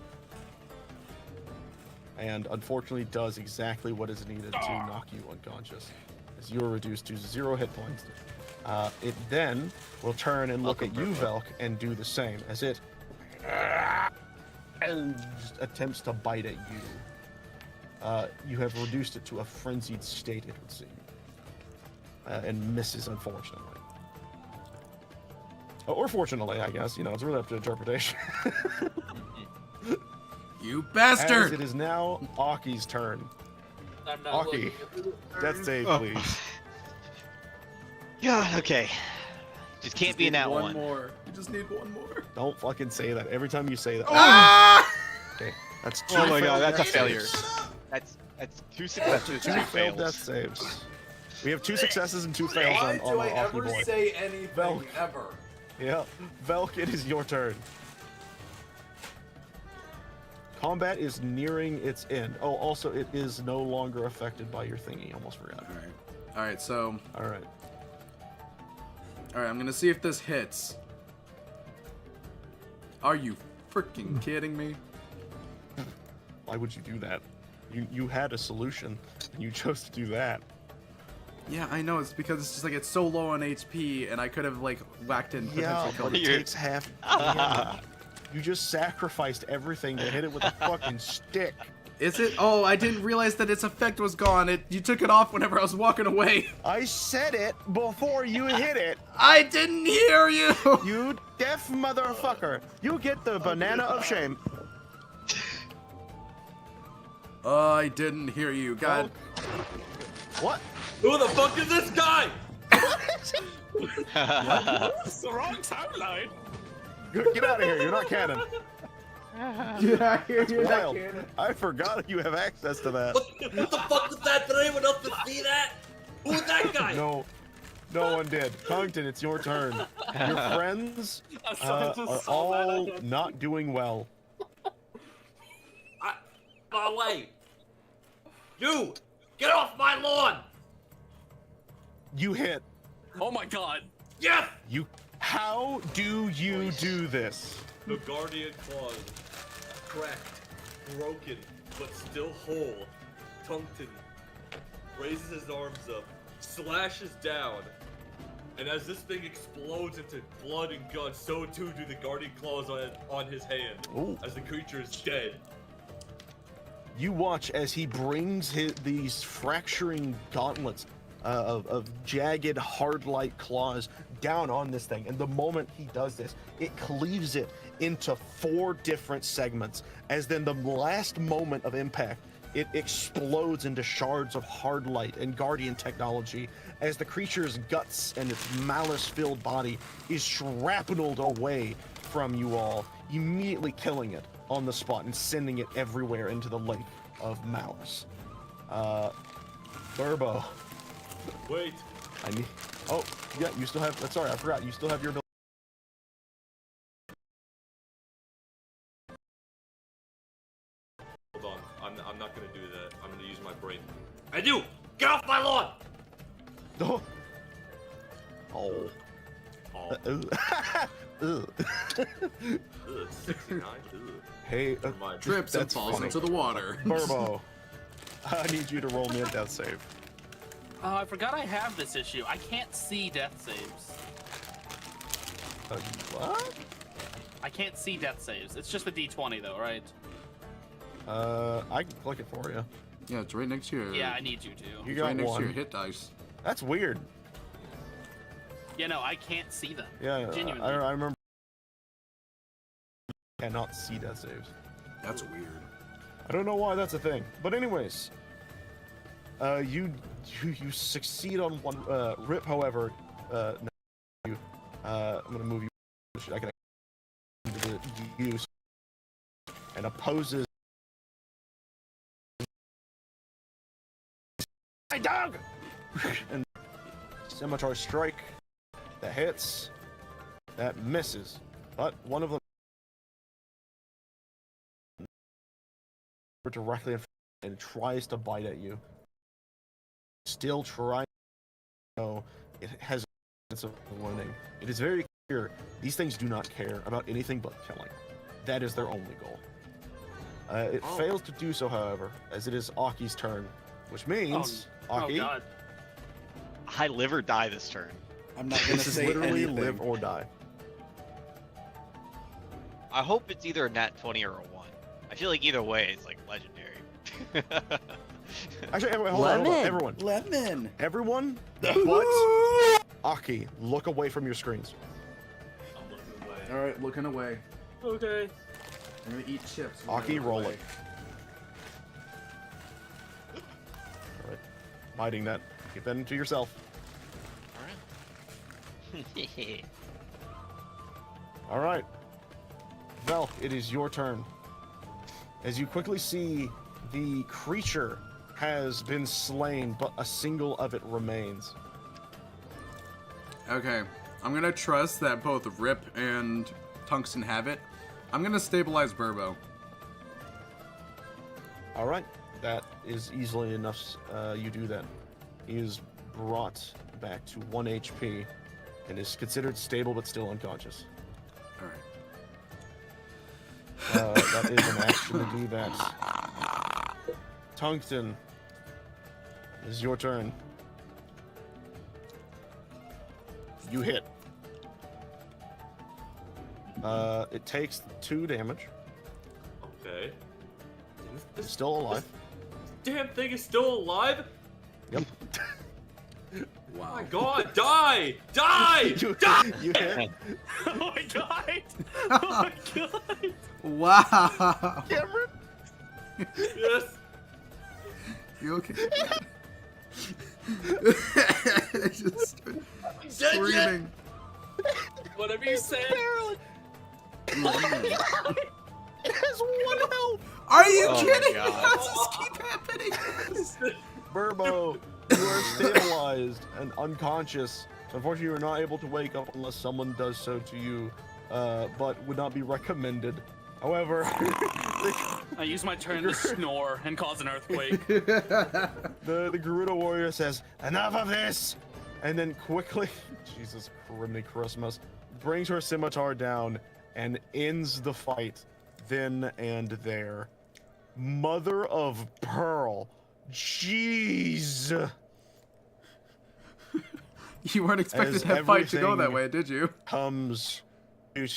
And unfortunately does exactly what is needed to knock you unconscious, as you are reduced to 0 hit points. It then will turn and look at you, Velk, and do the same, as it and just attempts to bite at you. You have reduced it to a frenzied state, it would seem, and misses, unfortunately. Or fortunately, I guess. You know, it's really up to interpretation. You As bastard! it is now Aki's turn. I'm not Aki, looking at the death save, Oh. please. Yeah, okay. Just can't be in that one one. more. You just need one more. Don't fucking say that. Every time you say that. Ah! Okay, that's 2 Oh my god, failed that's a death failure. saves. That's 2 successes, 2 2 failed death fails. saves. We have 2 successes and 2 fails on the Aki boy. say anything Velk. ever? Yeah, Velk, it is your turn. Combat is nearing its end. Oh, also, it is no longer affected by your thingy. Almost forgot. Alright, so... Alright. Alright, I'm gonna see if this hits. Are you freaking kidding me? Why would you do that? You had a solution, and you chose to do that. Yeah, I know, it's because it's just like it's so low on HP, and I could have like whacked in Yeah, potentially killed but it. it takes half damage. You just sacrificed everything to hit it with a fucking stick. Is it? Oh, I didn't realize that its effect was gone. You took it off whenever I was walking away. I said it before you hit it. I didn't hear you. You deaf motherfucker. You get the banana of shame. I didn't hear you. God. What? Who the fuck is this guy? That's the wrong timeline. Get out of here. You're not canon. Yeah, you're Wild. I forgot you have access to that. What the fuck was that? Did anyone else see that? Who was that guy? No one did. Tongton, it's your turn. Your friends are all not doing well. By the way, you get off my lawn! You hit. Oh my god. Yes! How do you do this? The Guardian Claws, cracked, broken, but still whole. Tungton raises his arms up, slashes down, and as this thing explodes into blood and guts, so too do the Guardian Claws on his hand, Ooh. as the creature is dead. You watch as he brings these fracturing gauntlets of jagged, hard-like claws down on this thing. And the moment he does this, it cleaves it into 4 different segments. As then the last moment of impact, it explodes into shards of hard light and guardian technology as the creature's guts and its malice-filled body is shrapneled away from you all, immediately killing it on the spot and sending it everywhere into the lake of malice. Burbo. Wait. I need. Oh, yeah, you still have. Sorry, I forgot. You still have your ability. Hold on. I'm not gonna do that. I'm gonna use my brain. And you! Get off my lawn! Oh. Oh. Oh. Ugh. Ugh, 69. Ugh. Hey, Never mind. Trips and That's falls funny. into the water. Burbo. I need you to roll me a death save. Oh, I forgot I have this issue. I can't see death saves. What? I can't see death saves. It's just a D20 though, right? I can click it for you. Yeah, it's right next to your. Yeah, I need you to. You It's got right next to your one. hit dice. That's weird. Yeah, no, I can't see them. Yeah, Genuinely. I remember. Cannot see death saves. That's weird. I don't know why that's a thing, but anyways, you succeed on one rip. However, no, I'm gonna move you. I can into the use and opposes. Hey, dog! And scimitar strike that hits, that misses, but one of them directly in front and tries to bite at you. Still trying. No, it has a sense of wounding. It is very clear these things do not care about anything but killing. That is their only goal. It fails to do so, however, as it is Aki's turn, which means Aki. Oh god. I live or die this turn. I'm not gonna This is say literally anything. live or die. I hope it's either a nat 20 or a 1. I feel like either way it's like legendary. Actually, hold on, everyone. Lemon. Everyone, but Aki, look away from your screens. I'm looking away. All right, looking away. Okay. I'm gonna eat chips. when I Aki, look roll away. it. All right, biting that. Get that into yourself. Alright. All right, Vel, it is your turn. As you quickly see, the creature has been slain, but a single of it remains. Okay, I'm gonna trust that both Rip and Tungsten have it. I'm gonna stabilize Burbo. All right, that is easily enough. You do that. He is brought back to 1 HP and is considered stable but still unconscious. All right. That is an action to do that. Tungsten, it is your turn. You hit. It takes 2 damage. Okay. It's still alive. Damn thing is still alive? Yep. Oh my god, die! Die! You, Die! you hit. Oh my god! Oh my god! Wow. Cameron. Yes! You okay? Just screaming. Whatever you said. It has 1 health. Are you Oh my kidding? God. How does this keep happening? Burbo, you are stabilized and unconscious. Unfortunately, you are not able to wake up unless someone does so to you, but would not be recommended. However, I use my turn to snore and cause an earthquake. the Gerudo warrior says, "Enough of this!" and then quickly, Jesus Christmas, brings her scimitar down and ends the fight then and there. Mother of Pearl. Jeez. You weren't expecting As that fight to go that everything way, did you? Comes to...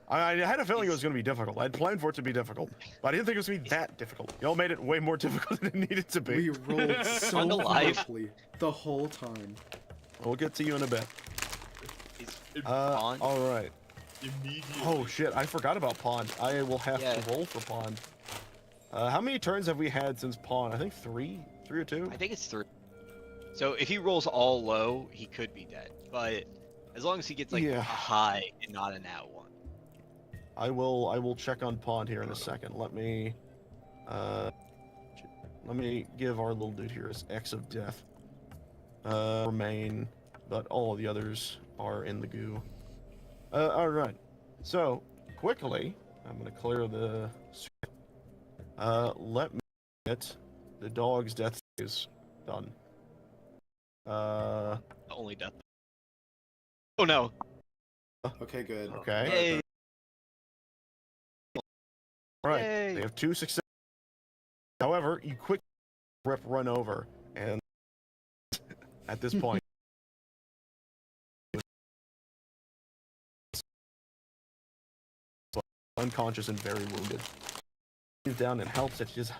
I had a feeling it was going to be difficult. I had planned for it to be difficult, but I didn't think it was going to be that difficult. Y'all made it way more difficult than it needed to be. We rolled so I'm alive. quickly the whole time. We'll get to you in a bit. Pond? All right. Immediately. Oh shit, I forgot about Pond. I will have Yeah. to roll for Pond. How many turns have we had since Pond? I think 3 or 2. I think it's 3. So if he rolls all low, he could be dead. But as long as he gets like Yeah. a high and not an at one. I will check on Pond here in a second. Let me give our little dude here his X of death. Remain, but all of the others are in the goo. All right. So quickly, I'm gonna clear the. Let me get the dog's death is done. The only death. Oh no. Okay, good. Okay. Yay. Right. Yay. They have 2 successes. However, you quick run over, and at this point, unconscious and very wounded. He's down and helps it. Just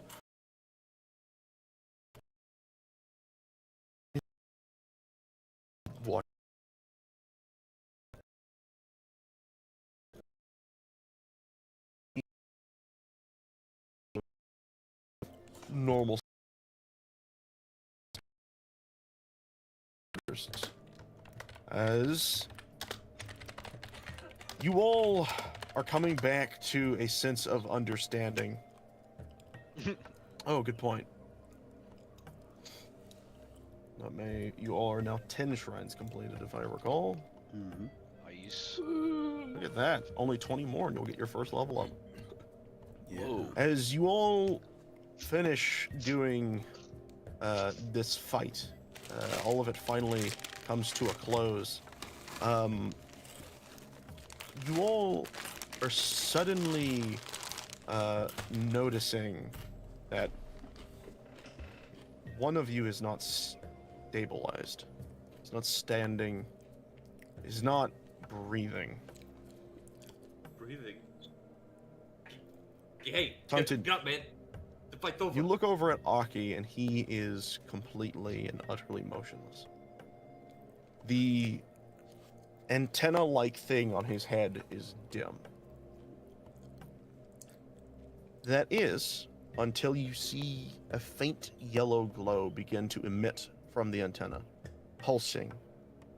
what? Normal. As you all are coming back to a sense of understanding. Oh, good point. You all are now 10 shrines completed, if I recall. Mm-hmm. Nice. Look at that. Only 20 more and you'll get your first level up. Yeah. Whoa. As you all finish doing this fight, all of it finally comes to a close. You all are suddenly noticing that one of you is not stabilized. He's not standing. He's not breathing. Breathing. Hey, Taunted. get up, man. The fight's over. You look over at Aki, and he is completely and utterly motionless. The antenna-like thing on his head is dim. That is, until you see a faint yellow glow begin to emit from the antenna, pulsing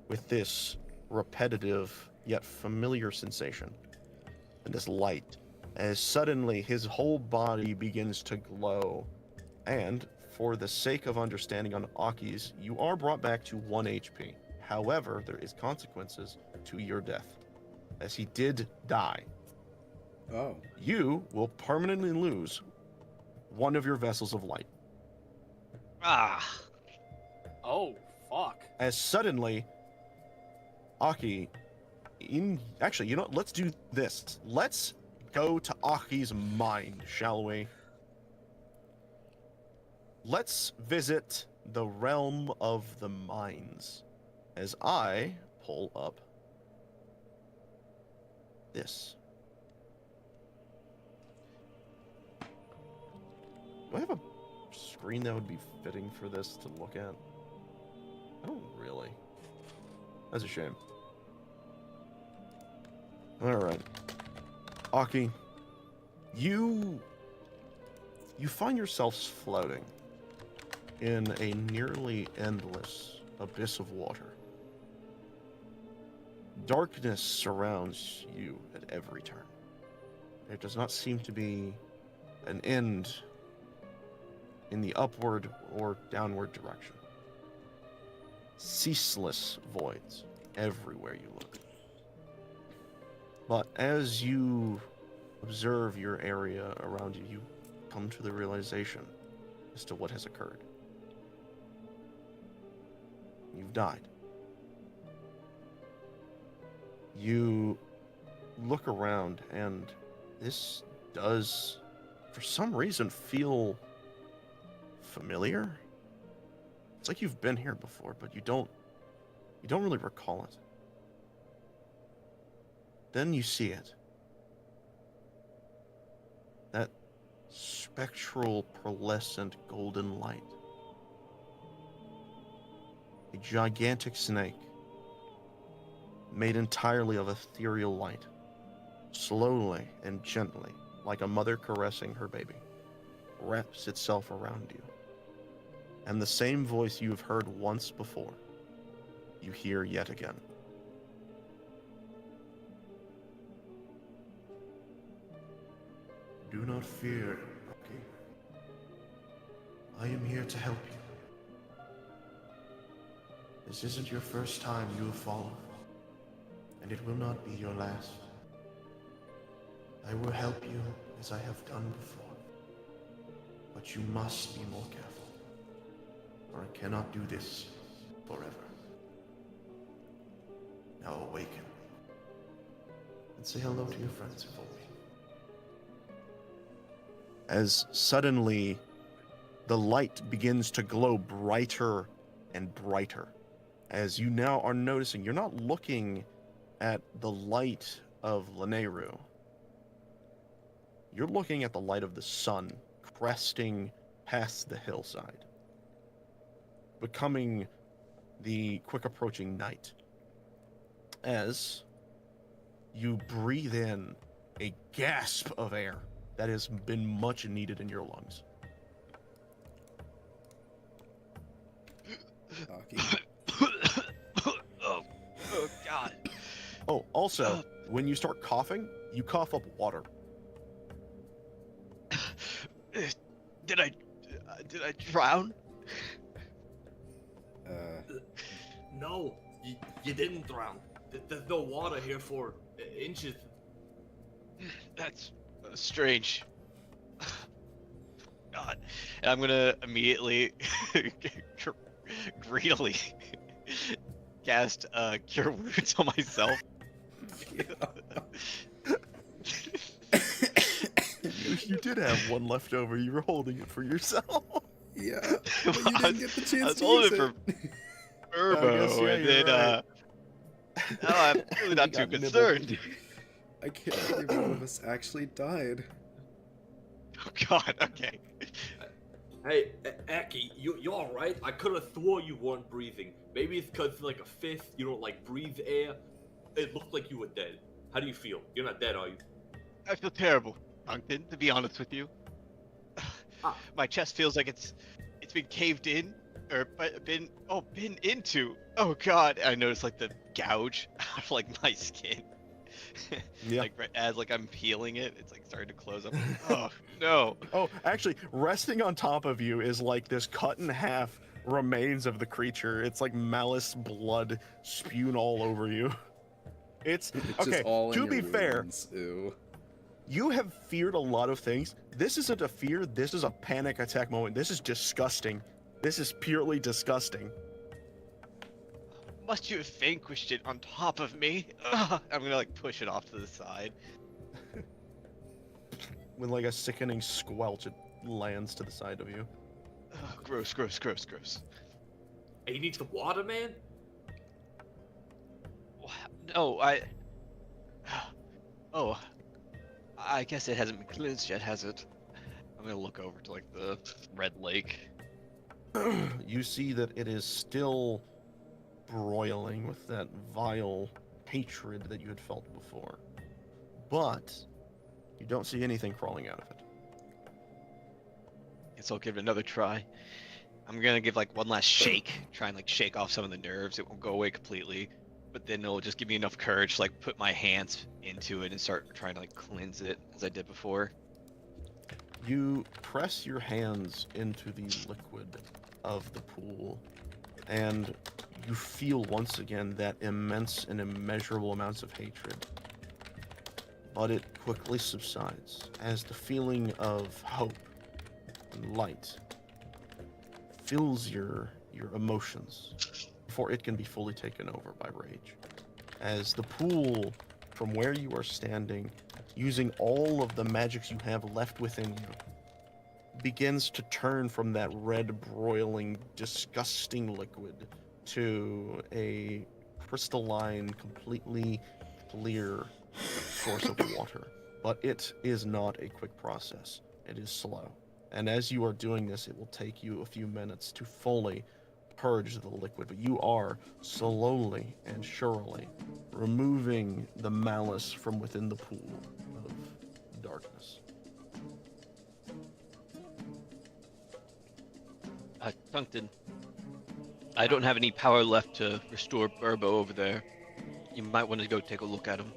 with this repetitive yet familiar sensation and this light, as suddenly his whole body begins to glow. And for the sake of understanding on Aki's, you are brought back to 1 HP. However, there is consequences to your death, as he did die. Oh. You will permanently lose one of your vessels of light. Ah. Oh, fuck. As suddenly, Aki, actually, you know, let's do this. Let's go to Aki's mind, shall we? Let's visit the realm of the minds, as I pull up this. Do I have a screen that would be fitting for this to look at? I don't really. That's a shame. Alright. Aki, you find yourselves floating in a nearly endless abyss of water. Darkness surrounds you at every turn. There does not seem to be an end in the upward or downward direction. Ceaseless voids everywhere you look. But as you observe your area around you, you come to the realization as to what has occurred. You've died. You look around, and this does, for some reason, feel familiar. It's like you've been here before, but you don't really recall it. Then you see it. That spectral, pearlescent golden light. A gigantic snake, made entirely of ethereal light, slowly and gently, like a mother caressing her baby, wraps itself around you. And the same voice you have heard once before, you hear yet again. Do not fear, Aki. I am here to help you. This isn't your first time you have fallen, and it will not be your last. I will help you as I have done before, but you must be more careful, or I cannot do this forever. Now awaken, and say hello to your friends for me. As suddenly, the light begins to glow brighter and brighter. As you now are noticing, you're not looking at the light of Lanayru. You're looking at the light of the sun cresting past the hillside, becoming the quick approaching night. As you breathe in a gasp of air that has been much needed in your lungs. Oh God. Oh, also, when you start coughing, you cough up water. Did I drown? No, you didn't drown. There's no water here for inches. That's strange. God. And I'm gonna immediately greedily cast Cure Wounds on myself. You did have one left over. You were holding it for yourself. Yeah, but you didn't get the I chance was to holding use it it. for Burbo, yeah, and you're then right. now I'm really not You too got nibbled. concerned. I can't believe one of us actually died. Oh God. Okay. Hey, Aki, you alright? I could have swore you weren't breathing. Maybe it's because like a fifth, you don't like breathe air. It looked like you were dead. How do you feel? You're not dead, are you? I feel terrible, Moncton, to be honest with you. My chest feels like it's been caved in, or been into. Oh God! I noticed like the gouge out of like my skin. Yeah. Like as like I'm peeling it, it's like starting to close up. Oh no! Oh, actually, resting on top of you is like this cut in half remains of the creature. It's like malice blood spewing all over you. It's It's okay. just all in To your be fair, wounds. Ew. you have feared a lot of things. This isn't a fear. This is a panic attack moment. This is disgusting. This is purely disgusting. Must you have vanquished it on top of me? Ugh. I'm gonna like push it off to the side. With like a sickening squelch, it lands to the side of you. Ugh, gross, gross, gross, gross. Hey, you need some water, man? No, Oh, I guess it hasn't been cleansed yet, has it? I'm gonna look over to like the red lake. You see that it is still broiling with that vile hatred that you had felt before. But you don't see anything crawling out of it. Guess I'll give it another try. I'm gonna give like one last shake, try and like shake off some of the nerves. It won't go away completely, but then it'll just give me enough courage to like put my hands into it and start trying to like cleanse it as I did before. You press your hands into the liquid of the pool, and you feel once again that immense and immeasurable amounts of hatred. But it quickly subsides as the feeling of hope and light fills your emotions before it can be fully taken over by rage. As the pool, from where you are standing, using all of the magics you have left within you, begins to turn from that red, broiling, disgusting liquid to a crystalline, completely clear source of water. But it is not a quick process. It is slow. And as you are doing this, it will take you a few minutes to fully purge the liquid. But you are slowly and surely removing the malice from within the pool of darkness. Tungsten, I don't have any power left to restore Burbo over there. You might want to go take a look at him.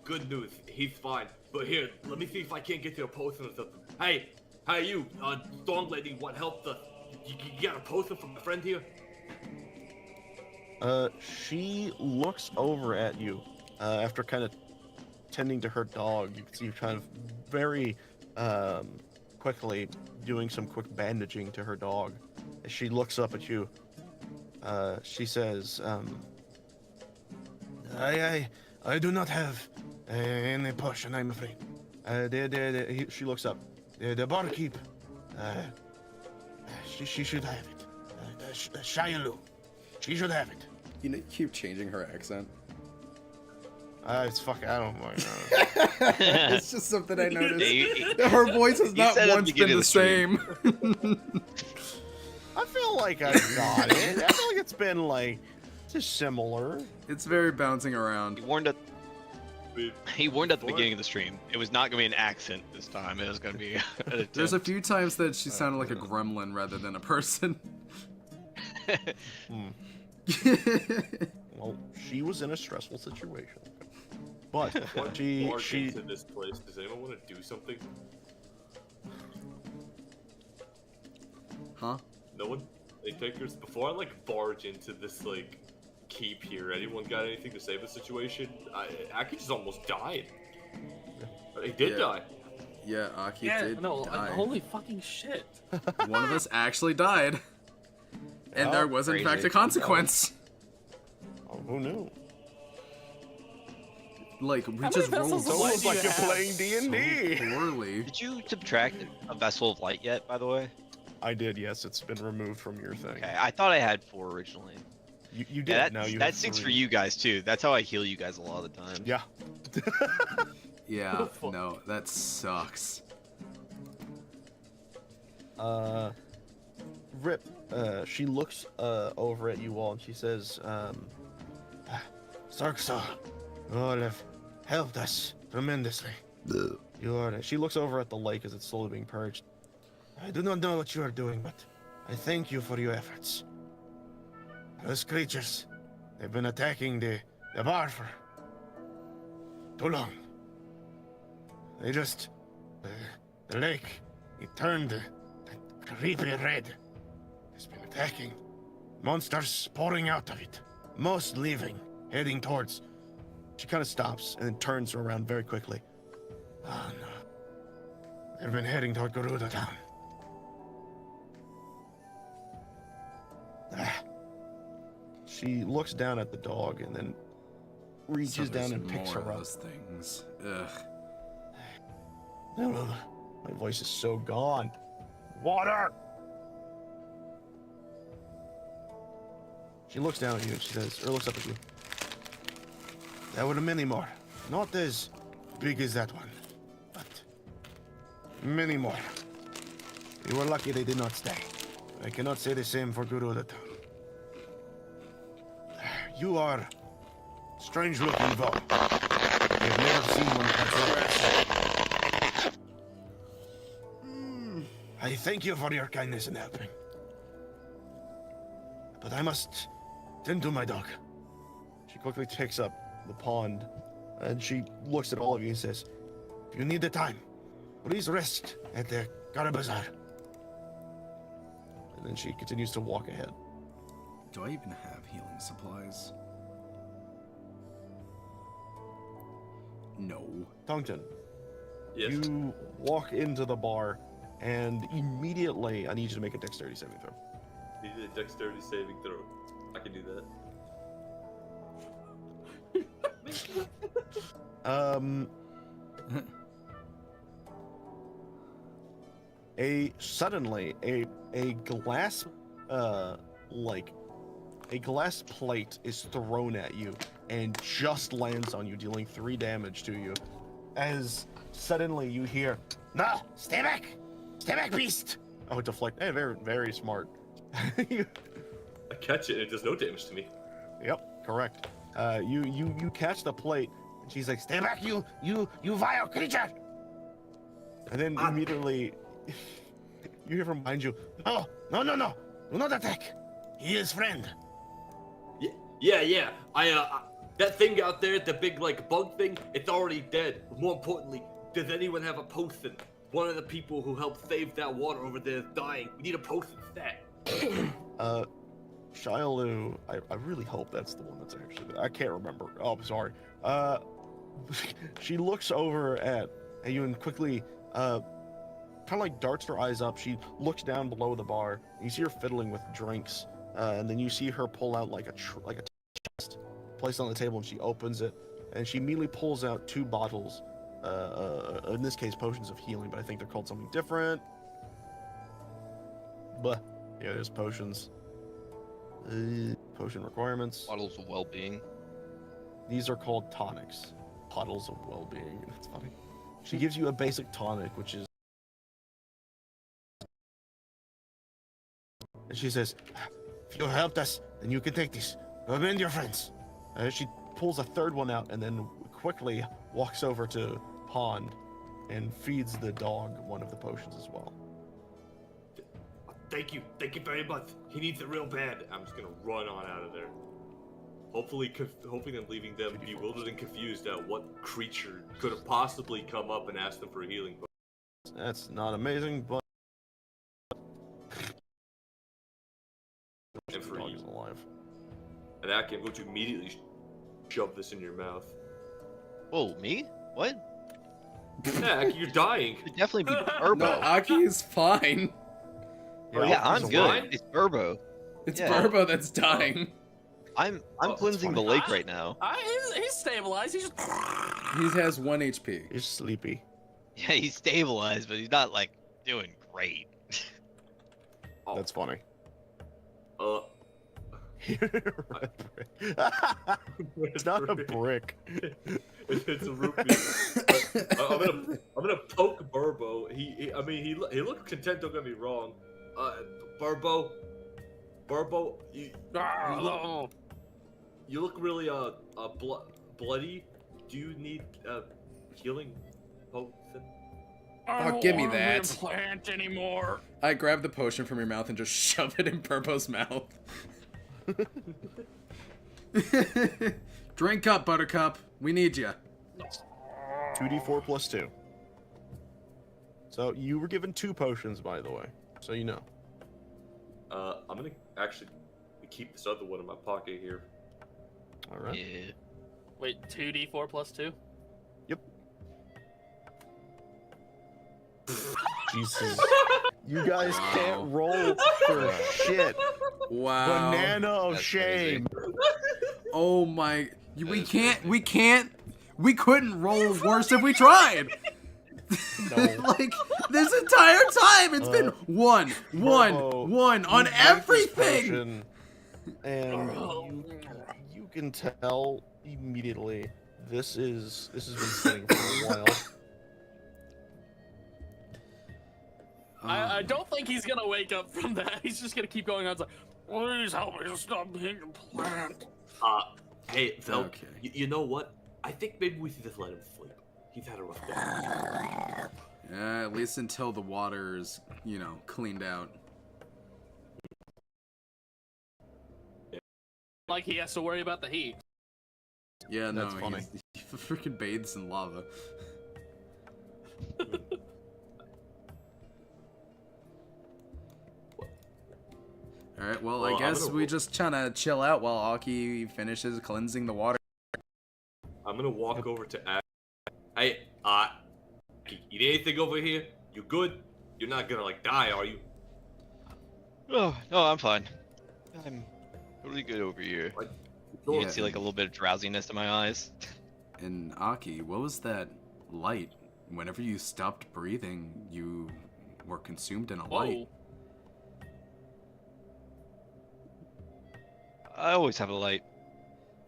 Good news. He's fine. But here, let me see if I can't get you a potion or something. Hey, you, Storm Lady, what helped us? You got a potion from a friend here? She looks over at you, after kind of tending to her dog. You can see kind of very, quickly doing some quick bandaging to her dog. As she looks up at you, she says, I do not have any potion, I'm afraid. She looks up. The barkeep, she should have it. Shialu, she should have it. You know, you keep changing her accent. It's fuck. I don't know. It's just something I noticed. He Her voice has not said at the once beginning been of the the stream. same. I feel like I got it. I feel like it's been like just similar. It's very bouncing around. He warned at the beginning of the stream. It was not going to be an accent this time. It was going to be an attempt. There's a few times that she sounded like a gremlin rather than a person. Well, she was in a stressful situation, but she into this place. Does anyone want to do something? Huh? No one? Hey, takers. Before I like barge into this like keep here, anyone got anything to save the situation? Aki just almost died. He did die. Yeah, Aki Yeah, did no, die. holy fucking shit. One of us actually died. And Oh, there was, in crazy. fact, a consequence. Oh, who knew? Like, we many just rolled vessels It's of light almost do you like you're have? playing D&D. so poorly. Did you subtract a vessel of light yet, by the way? I did, yes. It's been removed from your thing. Okay, I thought I had 4 originally. You did. Yeah, Now you that have stinks 3. for you guys too. That's how I heal you guys a lot of the time. Yeah. Yeah, no, that sucks. Rip, she looks over at you all and she says, Sarksaw, you all have helped us tremendously. You are. She looks over at the lake as it's slowly being purged. I do not know what you are doing, but I thank you for your efforts. Those creatures, they've been attacking the bar for too long. They just, the lake, it turned creepy red. It's been attacking. Monsters pouring out of it. Most leaving, heading towards. She kind of stops and then turns around very quickly. Oh no. They've been heading toward Garuda Town. She looks down at the dog and then reaches So down there's and picks more her of up. those things. Ugh. My voice is so gone. Water! She looks down at you and she says, or looks up at you. There were many more. Not as big as that one. Many more. You were lucky they did not stay. I cannot say the same for Guru the Town. You are strange looking though. I've never seen one quite so. I thank you for your kindness in helping. But I must tend to my dog. She quickly takes up the pond and she looks at all of you and says, if you need the time, please rest at the Gara Bazaar. And then she continues to walk ahead. Do I even have healing supplies? No. Tongton, Yes. you walk into the bar and immediately I need you to make a dexterity saving throw. Need a dexterity saving throw. I can do that. Suddenly a glass a glass plate is thrown at you and just lands on you, dealing 3 damage to you. As suddenly you hear, "No, stay back, beast!" Oh, deflect. Hey, very, very smart. I catch it and it does no damage to me. Yep, correct. You catch the plate, and she's like, "Stay back, you vile creature!" And then immediately, you hear from behind you, "No, do not attack. He is friend." Yeah. That thing out there, the big bug thing, it's already dead. But more importantly, does anyone have a potion? One of the people who helped save that water over there is dying. We need a potion stat. Shialu, I really hope that's the one that's actually. I can't remember. Oh, I'm sorry. She looks over at you and quickly, kind of like darts her eyes up. She looks down below the bar. And you see her fiddling with drinks, and then you see her pull out like a chest, place it on the table, and she opens it, and she immediately pulls out 2 bottles. In this case, potions of healing, but I think they're called something different. But yeah, there's potions. Potion requirements. Bottles of well-being. These are called tonics. Bottles of well-being. That's funny. She gives you a basic tonic, which is. And she says, "If you helped us, then you can take these. Amend your friends." She pulls a 3rd one out and then quickly walks over to Pond and feeds the dog one of the potions as well. Thank you very much. He needs it real bad. I'm just gonna run on out of there. Hopefully, hoping I'm leaving them bewildered and confused at what creature could have possibly come up and asked them for healing. That's not amazing, but And for the dog you. is alive. And Aki, I'm going to immediately shove this in your mouth. Whoa, me? What? Yeah, Aki, you're dying. It'd definitely be Burbo. No, Aki is fine. Oh, yeah, I'm he's good. alive. It's Burbo. It's Yeah. Burbo that's dying. I'm Oh, cleansing the funny. lake right now. He's stabilized. He's just. He has 1 HP. He's sleepy. Yeah, he's stabilized, but he's not like doing great. Oh, That's funny. It's not a brick. It's a rupee. I'm gonna poke Burbo. He looked content. Don't get me wrong. Burbo, you look really bloody. Do you need healing potion? Oh, give me that. Plant anymore. I grab the potion from your mouth and just shove it in Burbo's mouth. Drink up, Buttercup. We need you. 2d4 plus 2. So you were given 2 potions, by the way, so you know. I'm gonna actually keep this other one in my pocket here. All right. Yeah. Wait, 2d4 plus 2? Jesus. You guys can't roll for shit. Wow. Banana of That's shame. Oh my. We couldn't roll worse if we tried. No. Like, this entire time, it's been one Burbo, on you drink this everything. potion, and you can tell immediately this has been sitting for a while. I don't think he's gonna wake up from that. He's just gonna keep going on. It's like, please help me to stop being a plant. Hey, Vel, Okay. you know what? I think maybe we should just let him sleep. He's had a rough day. Yeah, at least until the water's, cleaned out. Like he has to worry about the heat. Yeah, no, That's funny. he freaking bathes in lava. Alright, well, I guess we just trying to chill out while Aki finishes cleansing the water. I'm gonna walk over to Ash. Hey, you need anything over here? You good? You're not gonna, like, die, are you? Oh, no, I'm fine. I'm totally good over here. Like, You can see like a little bit of drowsiness in my eyes. And Aki, what was that light? Whenever you stopped breathing, you were consumed in a light. I always have a light.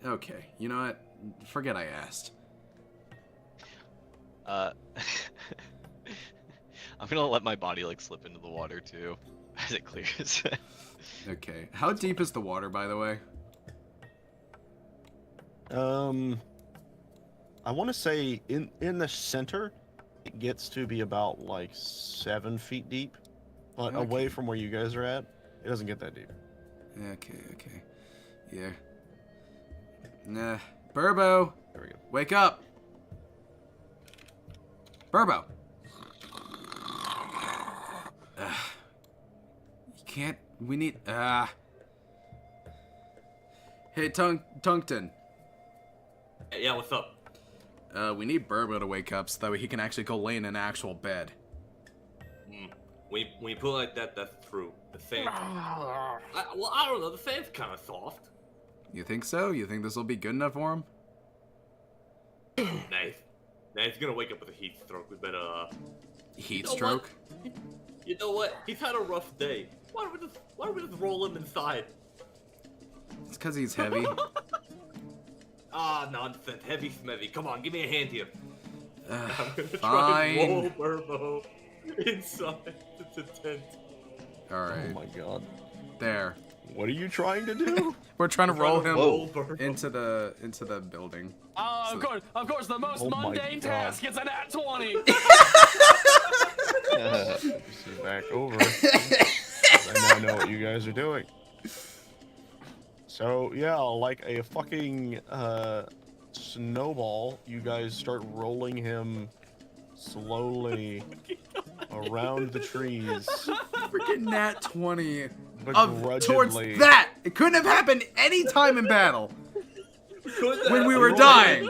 Okay, you know what? Forget I asked. I'm gonna let my body like slip into the water too, as it clears. Okay, how deep is the water, by the way? I want to say in the center, it gets to be about like 7 feet deep, but away from where you guys are at, it doesn't get that deep. Okay. Yeah. Nah. Burbo! There we go. Wake up! Burbo! You can't... We need... Hey, Tungton. Yeah, what's up? We need Burbo to wake up so that way he can actually go lay in an actual bed. When you put it like that, that's true. The fan... I don't know, the fan's kind of soft. You think so? You think this will be good enough for him? Nice. Now he's gonna wake up with a heat stroke. We better, Heat stroke? You know what? He's had a rough day. Why don't we just roll him inside? It's because he's heavy. Nonsense. Heavy smevy. Come on, give me a hand here. I'm gonna try Fine. and roll Burbo inside the tent. Alright. Oh my god. There. What are you trying to do? We're trying to roll him Burbo. into the building. Of course, the most mundane task is an at 20. Sit back over. I now know what you guys are doing. So yeah, like a fucking snowball, you guys start rolling him slowly around the trees. Freaking nat 20 towards Begrudgingly. that. It couldn't have happened any time in battle. When we were dying.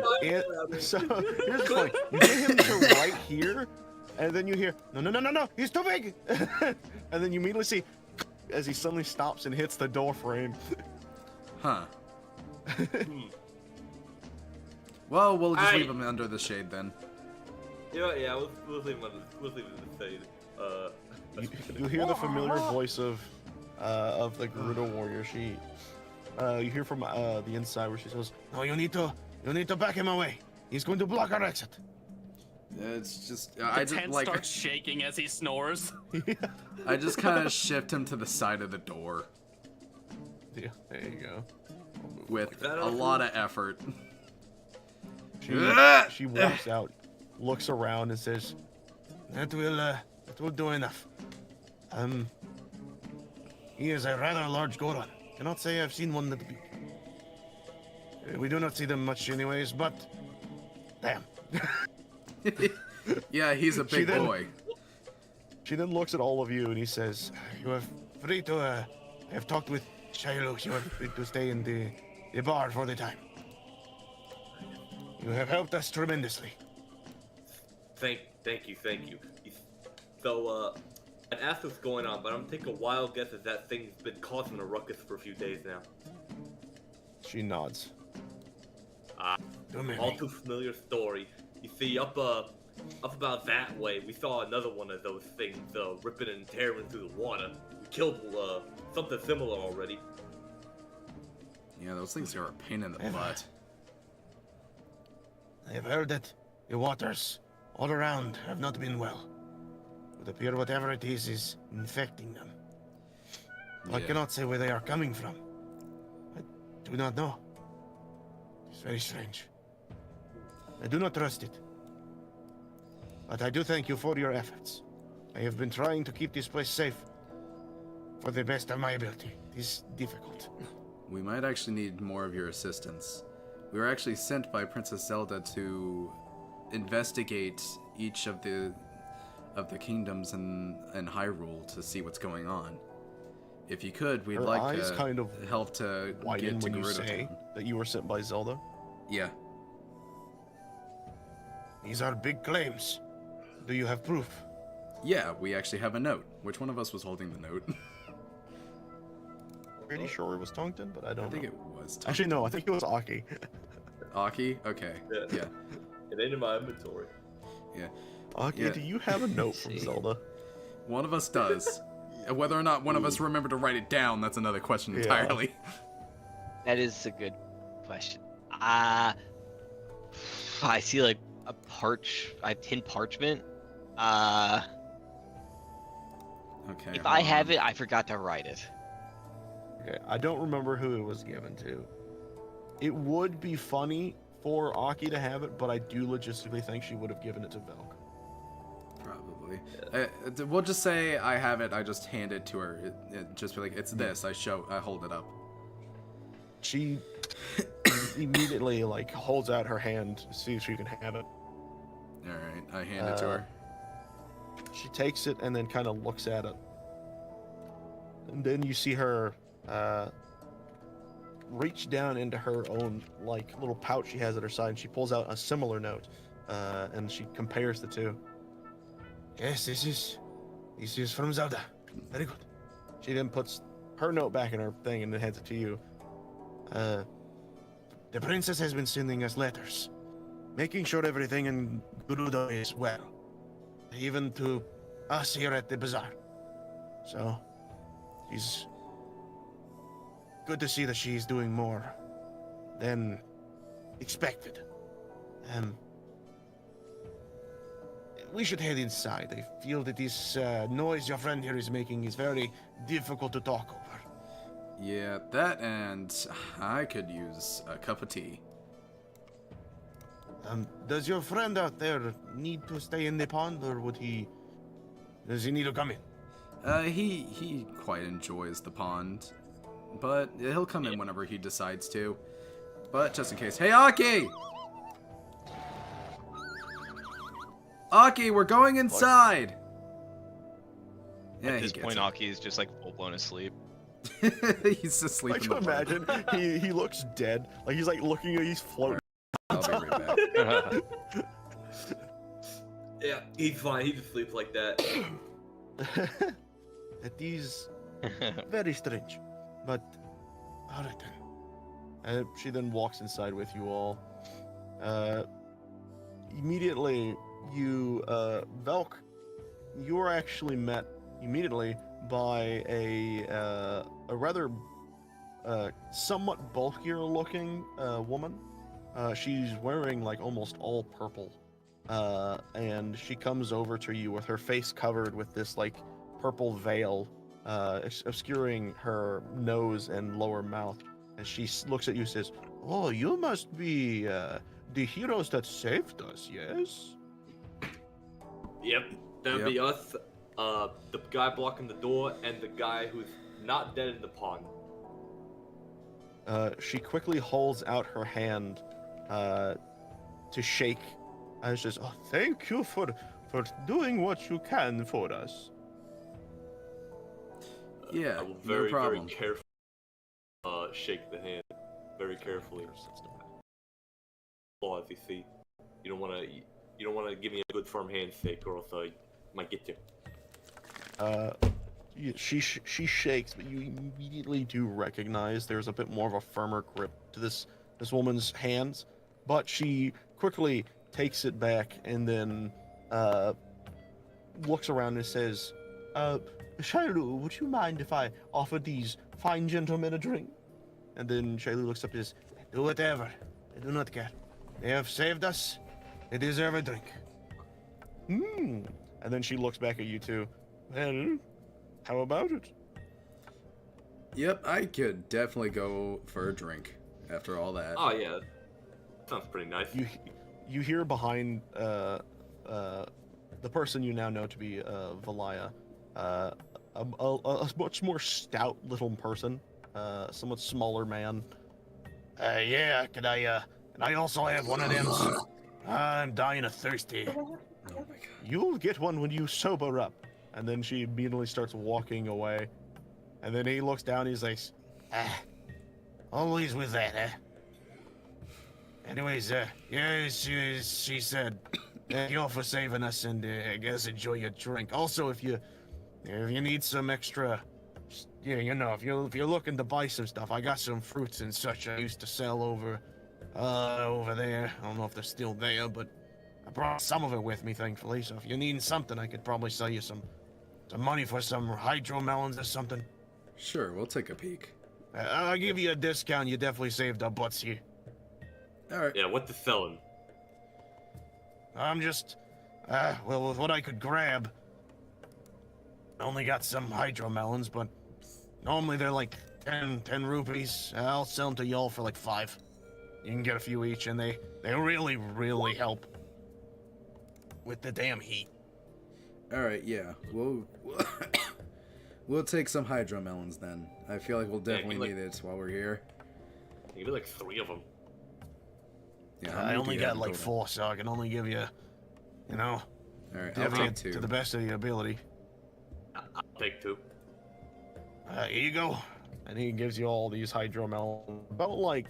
So here's the thing: you get him to right here, and then you hear no, he's too big, and then you immediately see as he suddenly stops and hits the door frame. Huh. Well, we'll just leave him under the shade then. Yeah, we'll leave him in the shade. You hear the familiar voice of the Gerudo warrior. You hear from the inside where she says, "No, you need to back him away. He's going to block our exit." It's just The tent starts shaking as he snores. I just kind of shift him to the side of the door. Yeah, there you go. With a lot of effort. She walks out, looks around, and says, "That will do enough. He is a rather large Goron. Cannot say I've seen one that big. We do not see them much anyways, but damn." Yeah, he's a big boy. She then looks at all of you and he says, "You are free to, I have talked with Shiloh. You are free to stay in the bar for the time. You have helped us tremendously." Thank you. So, I'd ask what's going on, but I'm gonna take a wild guess that that thing's been causing a ruckus for a few days now. She nods. All too familiar story. You see, up about that way, we saw another one of those things, ripping and tearing through the water. We killed, something similar already. Yeah, those things are a pain in the butt. I have heard that the waters all around have not been well. would appear whatever it is infecting them. I Yeah. cannot say where they are coming from. I do not know. It's very strange. I do not trust it. But I do thank you for your efforts. I have been trying to keep this place safe for the best of my ability. It is difficult. We might actually need more of your assistance. We were actually sent by Princess Zelda to investigate each of the kingdoms in Hyrule to see what's going on. If you could, we'd Her like eyes to kind of help to widen get to when you Gerudo say Town. that you were sent by Zelda. Yeah. These are big claims. Do you have proof? Yeah, we actually have a note. Which one of us was holding the note? Pretty sure it was Tongton, but I don't I think know. it was. Actually, no, I think it was Aki. Aki? Okay. Yeah. It ain't in my inventory. Yeah. Aki, Yeah. do you have a note from Zelda? One of us does. Whether or not one of us remember to write it down, that's another question entirely. That is a good question. I see like a I have 10 parchment. Okay. If I have it, I forgot to write it. Okay, I don't remember who it was given to. It would be funny for Aki to have it, but I do logistically think she would have given it to Velk. Probably. We'll just say I have it. I just hand it to her. Just be like, it's this. I hold it up. She immediately like holds out her hand to see if she can have it. All right. I hand it to her. She takes it and then kind of looks at it. And then you see her reach down into her own like little pouch she has at her side, and she pulls out a similar note, and she compares the two. Yes, this is from Zelda. Very good. She then puts her note back in her thing and then hands it to you. The princess has been sending us letters, making sure everything in Gerudo is well, even to us here at the bazaar. So, she's good to see that she's doing more than expected. We should head inside. I feel that this noise your friend here is making is very difficult to talk over. Yeah, that, and I could use a cup of tea. Does your friend out there need to stay in the pond, or does he need to come in? He quite enjoys the pond, but he'll come in whenever he decides to. But just in case. Hey, Aki! Aki, we're going inside! Yeah, At he this gets point, it. Aki is just like full blown asleep. He's asleep Like in to the pond. imagine, he looks dead. Like he's like looking at, he's floating. I'll be right back. Yeah, he's fine. He just sleeps like that. That is very strange. But, alright then. She then walks inside with you all. Immediately, Velk, you are actually met immediately by a rather somewhat bulkier looking woman. She's wearing like almost all purple. And she comes over to you with her face covered with this like purple veil obscuring her nose and lower mouth. And she looks at you and says, "Oh, you must be the heroes that saved us, yes?" Yep, that'd be us. The guy blocking the door and the guy who's not dead in the pond. She quickly holds out her hand to shake. And she says, "Oh, thank you for doing what you can for us." Yeah, I will no very problem. carefully shake the hand. Very carefully. Claw, if you see. You don't wanna give me a good firm handshake, or else I might get you. She shakes, but you immediately do recognize there's a bit more of a firmer grip to this woman's hands. But she quickly takes it back and then looks around and says, "Shailu, would you mind if I offer these fine gentlemen a drink?" And then Shailu looks up and says, "Do whatever. I do not care. They have saved us. They deserve a drink." And then she looks back at you two. Well, how about it? Yep, I could definitely go for a drink after all that. Oh yeah, sounds pretty nice. You hear behind the person you now know to be Valaya, a much more stout little person, somewhat smaller man. Yeah, can I also have one of them? I'm dying of thirsty. Oh my god. You'll get one when you sober up. And then she immediately starts walking away. And then he looks down, he's like, always with that, eh? Anyways, yeah, she said, thank you all for saving us, and I guess enjoy your drink. Also, if you need some extra, yeah, you know, if you're looking to buy some stuff, I got some fruits and such I used to sell over there. I don't know if they're still there, but I brought some of it with me, thankfully. So if you're needing something, I could probably sell you some money for some hydro melons or something. Sure, we'll take a peek. I'll give you a discount. You definitely saved our butts here. Alright. Yeah, what the felon? I'm just, well, with what I could grab, I only got some hydro melons, but normally they're like 10 rupees. I'll sell them to y'all for like 5. You can get a few each, and they really, really help with the damn heat. Alright, yeah. We'll take some hydro melons then. I feel like we'll definitely need it while we're here. Maybe like 3 of them. Yeah, I only got like 4, so I can only give you, you know, alright, I'll take 2. to the best of your ability. I'll take 2. Here you go. And he gives you all these hydro melons. About like,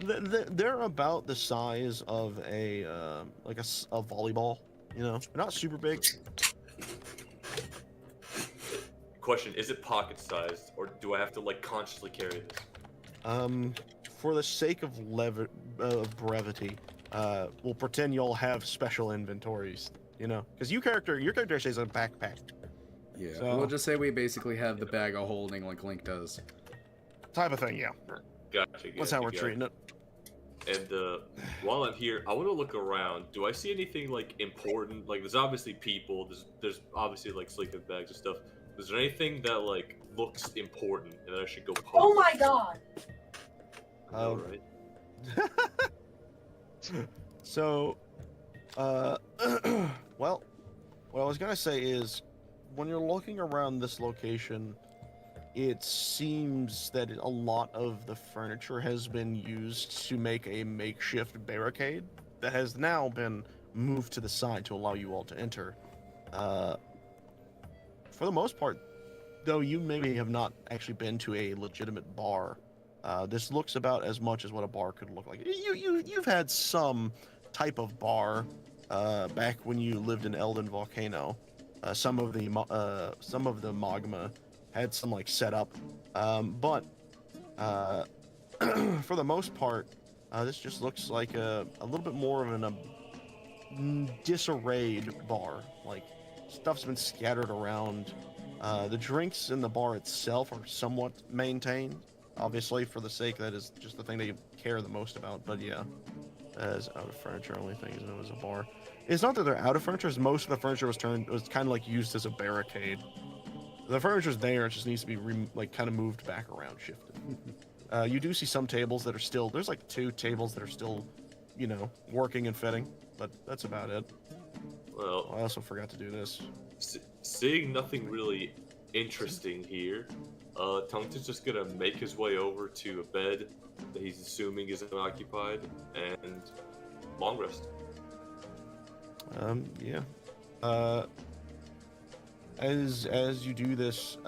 they're about the size of a like a volleyball. You know, they're not super big. Question: is it pocket sized, or do I have to like consciously carry this? For the sake of brevity, we'll pretend y'all have special inventories. You know, because your character says a backpack. Yeah, So, we'll just say we basically have the bag of holding like Link does. Type of thing, yeah. Gotcha. That's how we're treating it. And while I'm here, I want to look around. Do I see anything like important? Like, there's obviously people. There's obviously like sleeping bags and stuff. Is there anything that like looks important and that I should go poke? Oh my god! All right. So, well, what I was gonna say is, when you're looking around this location, it seems that a lot of the furniture has been used to make a makeshift barricade that has now been moved to the side to allow you all to enter. For the most part, though, you maybe have not actually been to a legitimate bar. This looks about as much as what a bar could look like. You've had some type of bar back when you lived in Elden Volcano. Some of the magma had some like setup, but for the most part, this just looks like a little bit more of an disarrayed bar. Like, stuff's been scattered around. The drinks in the bar itself are somewhat maintained, obviously, for the sake that is just the thing that you care the most about. But yeah, as out of furniture, only thing is known as a bar. It's not that they're out of furniture; most of the furniture was kind of like used as a barricade. The furniture's there; it just needs to be kind of moved back around, shifted. You do see some tables that are still. There's like 2 tables that are still, you know, working and fitting, but that's about it. Well, I also forgot to do this. Seeing nothing really interesting here, Tungten's just gonna make his way over to a bed that he's assuming is unoccupied and long rest. Yeah. As you do this,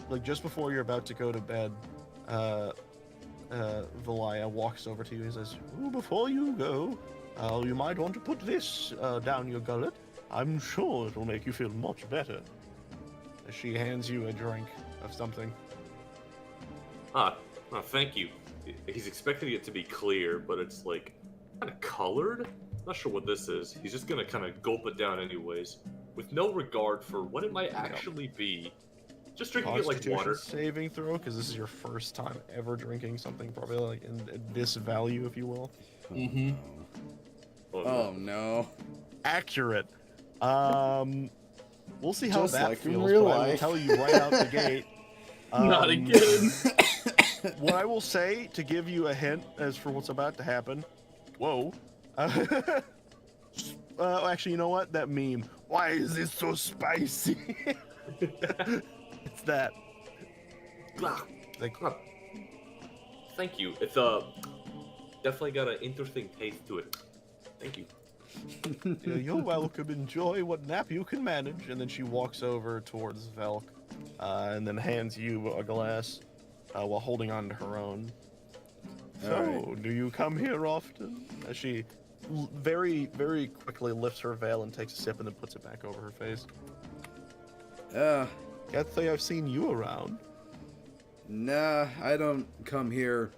like just before you're about to go to bed, Valaya walks over to you and says, "Ooh, before you go, you might want to put this down your gullet. I'm sure it will make you feel much better." As she hands you a drink of something. Thank you. He's expecting it to be clear, but it's like kind of colored. Not sure what this is. He's just gonna kind of gulp it down anyways, with no regard for what it might actually be. Just drinking it like water. Saving throw, because this is your first time ever drinking something, probably like in this value, if you will. Oh no. Accurate. we'll see how Just that like in feels. real But I will life. tell you right out the gate. Not again. What I will say to give you a hint as for what's about to happen. Whoa. Actually, you know what? That meme. Why is this so spicy? It's that. Like, Thank you. It's definitely got an interesting taste to it. Thank you. you're welcome. Enjoy what nap you can manage. And then she walks over towards Velk, and then hands you a glass, while holding on to her own. So, do you come here often? As she very, very quickly lifts her veil and takes a sip and then puts it back over her face. Can't say I've seen you around. Nah, I don't come here,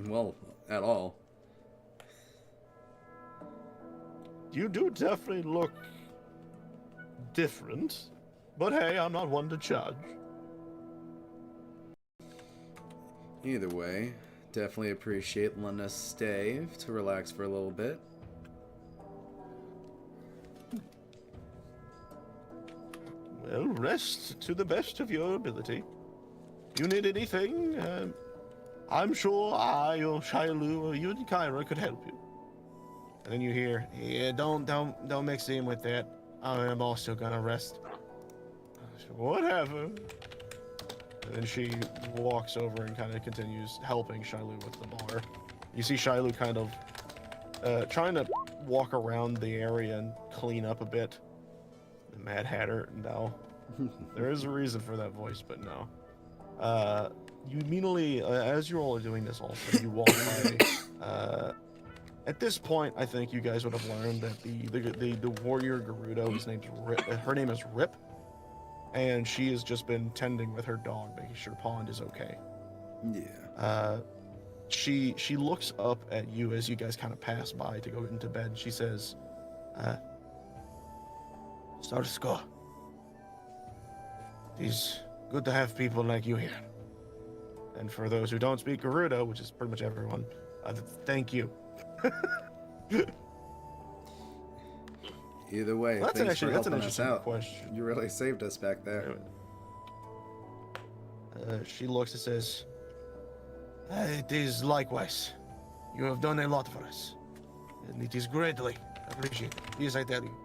well, at all. You do definitely look different, but hey, I'm not one to judge. Either way, definitely appreciate letting us stay to relax for a little bit. Well, rest to the best of your ability. You need anything? I'm sure I or Shilu or you and Kyra could help you. And then you hear, yeah, don't mix in with that. I'm also gonna rest. Whatever. And then she walks over and kind of continues helping Shilu with the bar. You see Shilu kind of trying to walk around the area and clean up a bit. The Mad Hatter, no. There is a reason for that voice, but no. You immediately, as you all are doing this also, you walk by, at this point, I think you guys would have learned that the warrior Gerudo, his name's Rip, her name is Rip, and she has just been tending with her dog, making sure Pond is okay. Yeah. She looks up at you as you guys kind of pass by to go into bed, and she says, Sarsko, it's good to have people like you here. And for those who don't speak Gerudo, which is pretty much everyone, thank you. Either way, Well, thanks for that's an helping us interesting out. question. You really saved us back there. She looks and says, it is likewise. You have done a lot for us. And it is greatly appreciated. Yes, I tell you.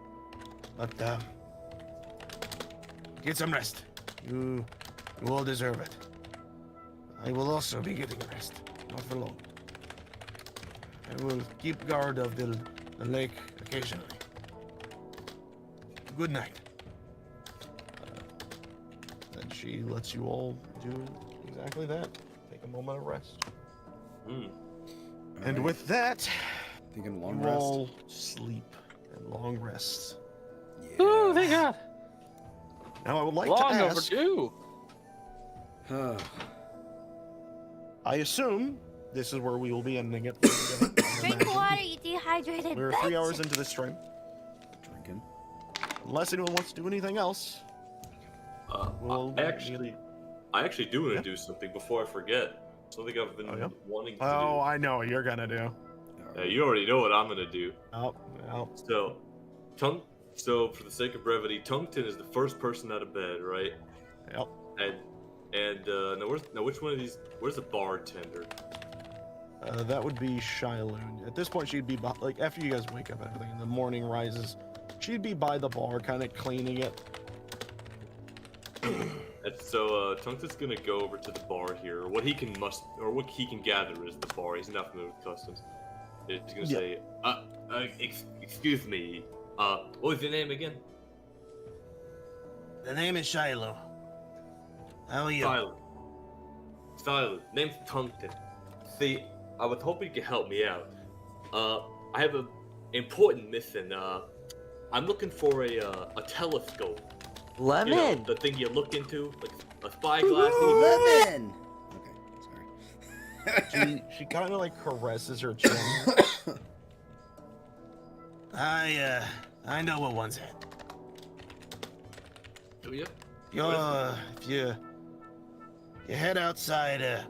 But, get some rest. You all deserve it. I will also be getting rest. Not for long. I will keep guard of the lake occasionally. Good night. Then she lets you all do exactly that. Take a moment of rest. And Alright. with that, Thinking long you rest. all sleep and long rests. Yeah. Ooh, thank God. Now I would like Long to ask, overdue. I assume this is where we will be ending it. For today, I Drink imagine. water, you dehydrated We're bitch. 3 hours into this stream. Drinking. Unless anyone wants to do anything else. We'll I actually do want to do something before I forget. Something I've been wanting to do. Oh, I know what you're gonna do. Yeah, you already know what I'm gonna do. Oh, well. So for the sake of brevity, Tungten is the first person out of bed, right? Yep. And now which one of these? Where's the bartender? That would be Shiloon. At this point, she'd be like after you guys wake up and everything, and the morning rises. She'd be by the bar, kind of cleaning it. And so Tungten's gonna go over to the bar here. What he can gather is the bar. He's not familiar with customs. He's gonna say, excuse me. What was your name again? The name is Shiloh. How are you? Silent. Name's Tungten. See, I was hoping you could help me out. I have an important mission. I'm looking for a telescope. Lemon. You know, the thing you look into, like a spyglass. Lemon. Okay, sorry. She kind of like caresses her chin. I know what one's at. Do you? If you head outside,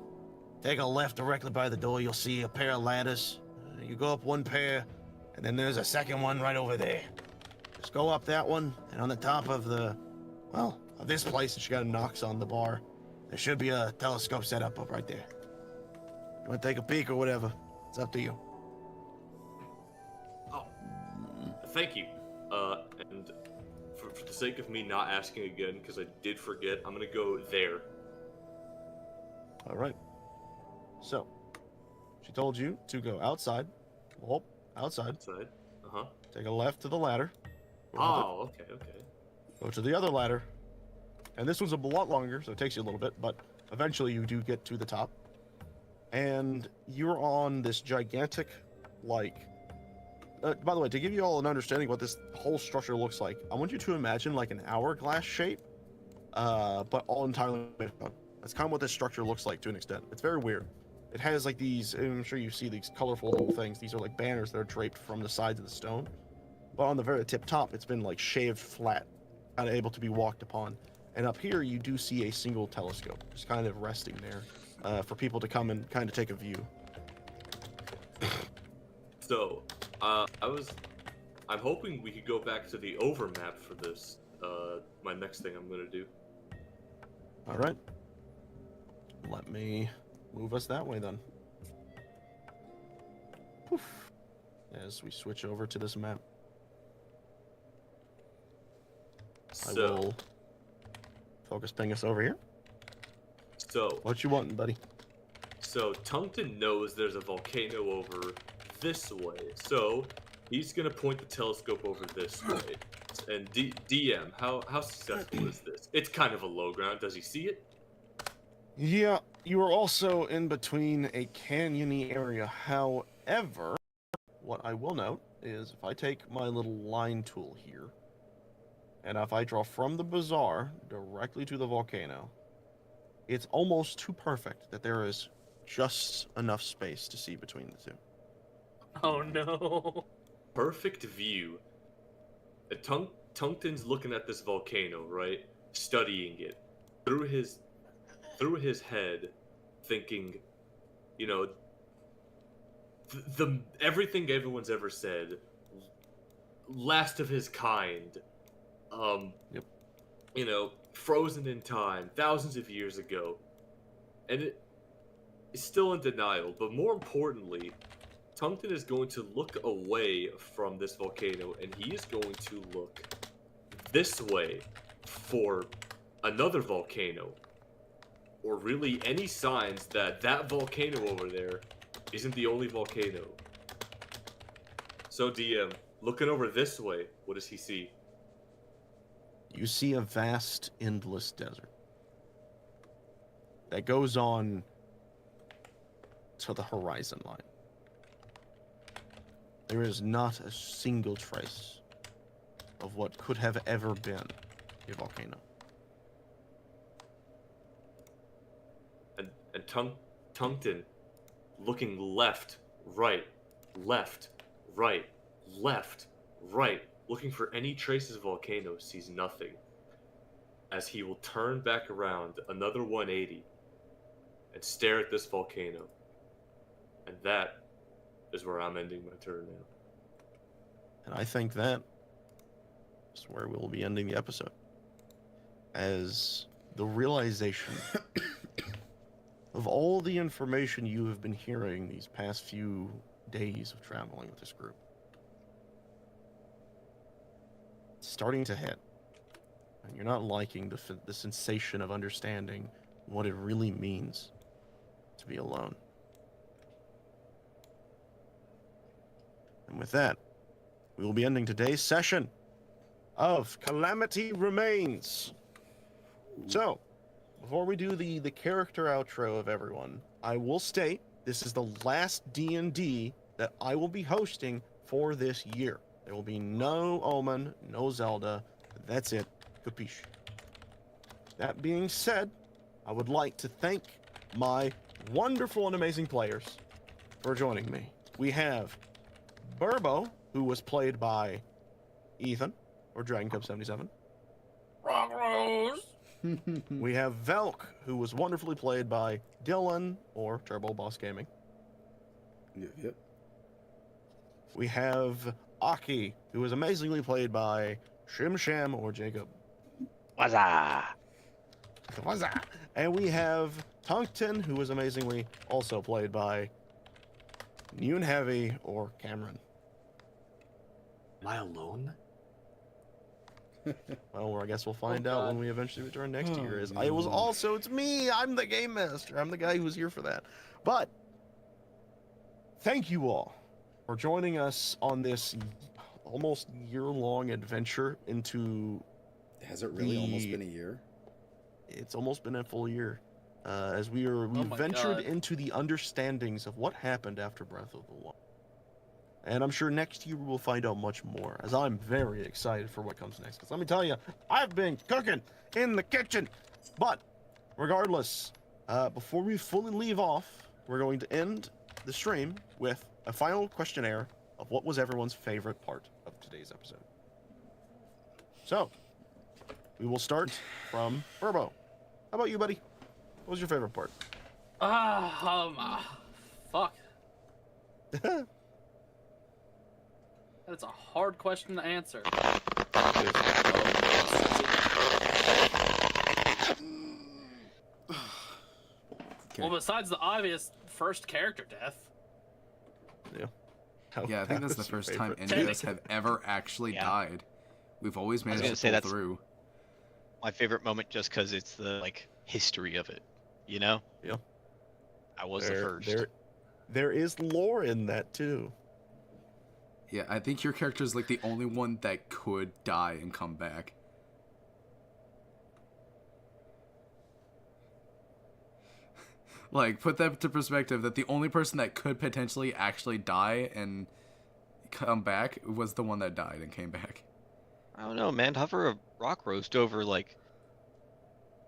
take a left directly by the door, you'll see a pair of ladders. You go up one pair, and then there's a second one right over there. Just go up that one, and on the top of of this place, she got knocks on the bar. There should be a telescope set up right there. You want to take a peek or whatever? It's up to you. Oh, thank you. And for the sake of me not asking again, because I did forget, I'm gonna go there. All right. So, she told you to go outside. Well, outside. Outside. Uh-huh. Take a left to the ladder. Oh, okay. Go to the other ladder. And this one's a lot longer, so it takes you a little bit, but eventually you do get to the top. And you're on this gigantic, by the way, to give you all an understanding what this whole structure looks like, I want you to imagine like an hourglass shape, but all entirely made of. That's kind of what this structure looks like to an extent. It's very weird. It has like these, I'm sure you see these colorful little things. These are like banners that are draped from the sides of the stone. But on the very tip top, it's been like shaved flat, kind of able to be walked upon. And up here, you do see a single telescope, just kind of resting there, for people to come and kind of take a view. So, I'm hoping we could go back to the overmap for this, my next thing I'm gonna do. All right. Let me move us that way then. Poof. As we switch over to this map. I will focus ping us over here. So, what you wanting, buddy? So, Tungten knows there's a volcano over this way, so he's gonna point the telescope over this way. And DM, how successful is this? It's kind of a low ground. Does he see it? Yeah, you are also in between a canyony area. However, what I will note is if I take my little line tool here, and if I draw from the bazaar directly to the volcano, it's almost too perfect that there is just enough space to see between the two. Oh no. Perfect view. Tungten's looking at this volcano, right? Studying it. Through his head, thinking, you know, the everything everyone's ever said, last of his kind, Yep. You know, frozen in time, thousands of years ago. And it is still in denial, but more importantly, Tungten is going to look away from this volcano, and he is going to look this way for another volcano, or really any signs that that volcano over there isn't the only volcano. So DM, looking over this way, what does he see? You see a vast, endless desert that goes on to the horizon line. There is not a single trace of what could have ever been a volcano. And Tungten, looking left, right, left, right, left, right, looking for any traces of volcano, sees nothing. As he will turn back around another 180 and stare at this volcano. And that is where I'm ending my turn now. And I think that is where we'll be ending the episode. As the realization of all the information you have been hearing these past few days of traveling with this group, it's starting to hit. And you're not liking the sensation of understanding what it really means to be alone. And with that, we will be ending today's session of Calamity Remains. So, before we do the character outro of everyone, I will state this is the last D&D that I will be hosting for this year. There will be no Omen, no Zelda. That's it. Capiche. That being said, I would like to thank my wonderful and amazing players for joining me. We have Burbo, who was played by Ethan, or Dragon Cup 77. Rock Rose. We have Velk, who was wonderfully played by Dylan, or Turbo Boss Gaming. Yep. We have Aki, who is amazingly played by Shim Sham or Jacob. Wazza! Wazza! And we have Tungten, who is amazingly also played by Yoon Heavy or Cameron. Am I alone? Well, I guess we'll find out when we eventually return next year. It's me. I'm the game master. I'm the guy who's here for that. But thank you all for joining us on this almost year-long adventure into. Has it really almost been a year? It's almost been a full year, as we ventured into the understandings of what happened after Breath of the Wild. And I'm sure next year we will find out much more, as I'm very excited for what comes next. Because let me tell you, I've been cooking in the kitchen. But regardless, before we fully leave off, we're going to end the stream with a final questionnaire of what was everyone's favorite part of today's episode. So, we will start from Burbo. How about you, buddy? What was your favorite part? Fuck. That's a hard question to answer. Well, besides the obvious first character death. Yeah. Yeah, I think that's the first time any of us have ever actually died. We've always managed to pull through. My favorite moment, just because it's the history of it, you know? Yeah. I was the first. There is lore in that too. Yeah, I think your character is the only one that could die and come back. Put that into perspective, that the only person that could potentially actually die and come back was the one that died and came back. I don't know, man. Hover a rock roast over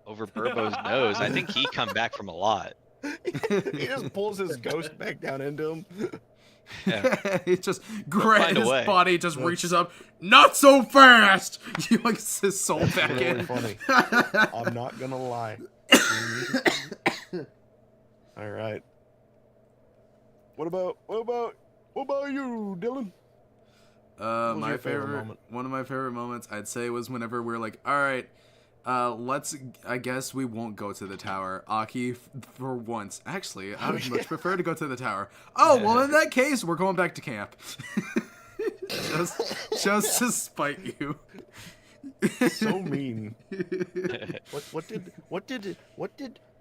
Burbo's nose. I think he come back from a lot. He just pulls his ghost back down into him. Yeah. It just his body just reaches up. Not so fast! You his soul back really in. Funny. I'm not gonna lie. All right. What about you, Dylan? My favorite moment? One of my favorite moments, I'd say, was whenever we're like, all right, I guess we won't go to the tower. Aki, for once. Actually, I would much prefer to go to the tower. Oh, well, in that case, we're going back to camp. just to spite you. So mean. What did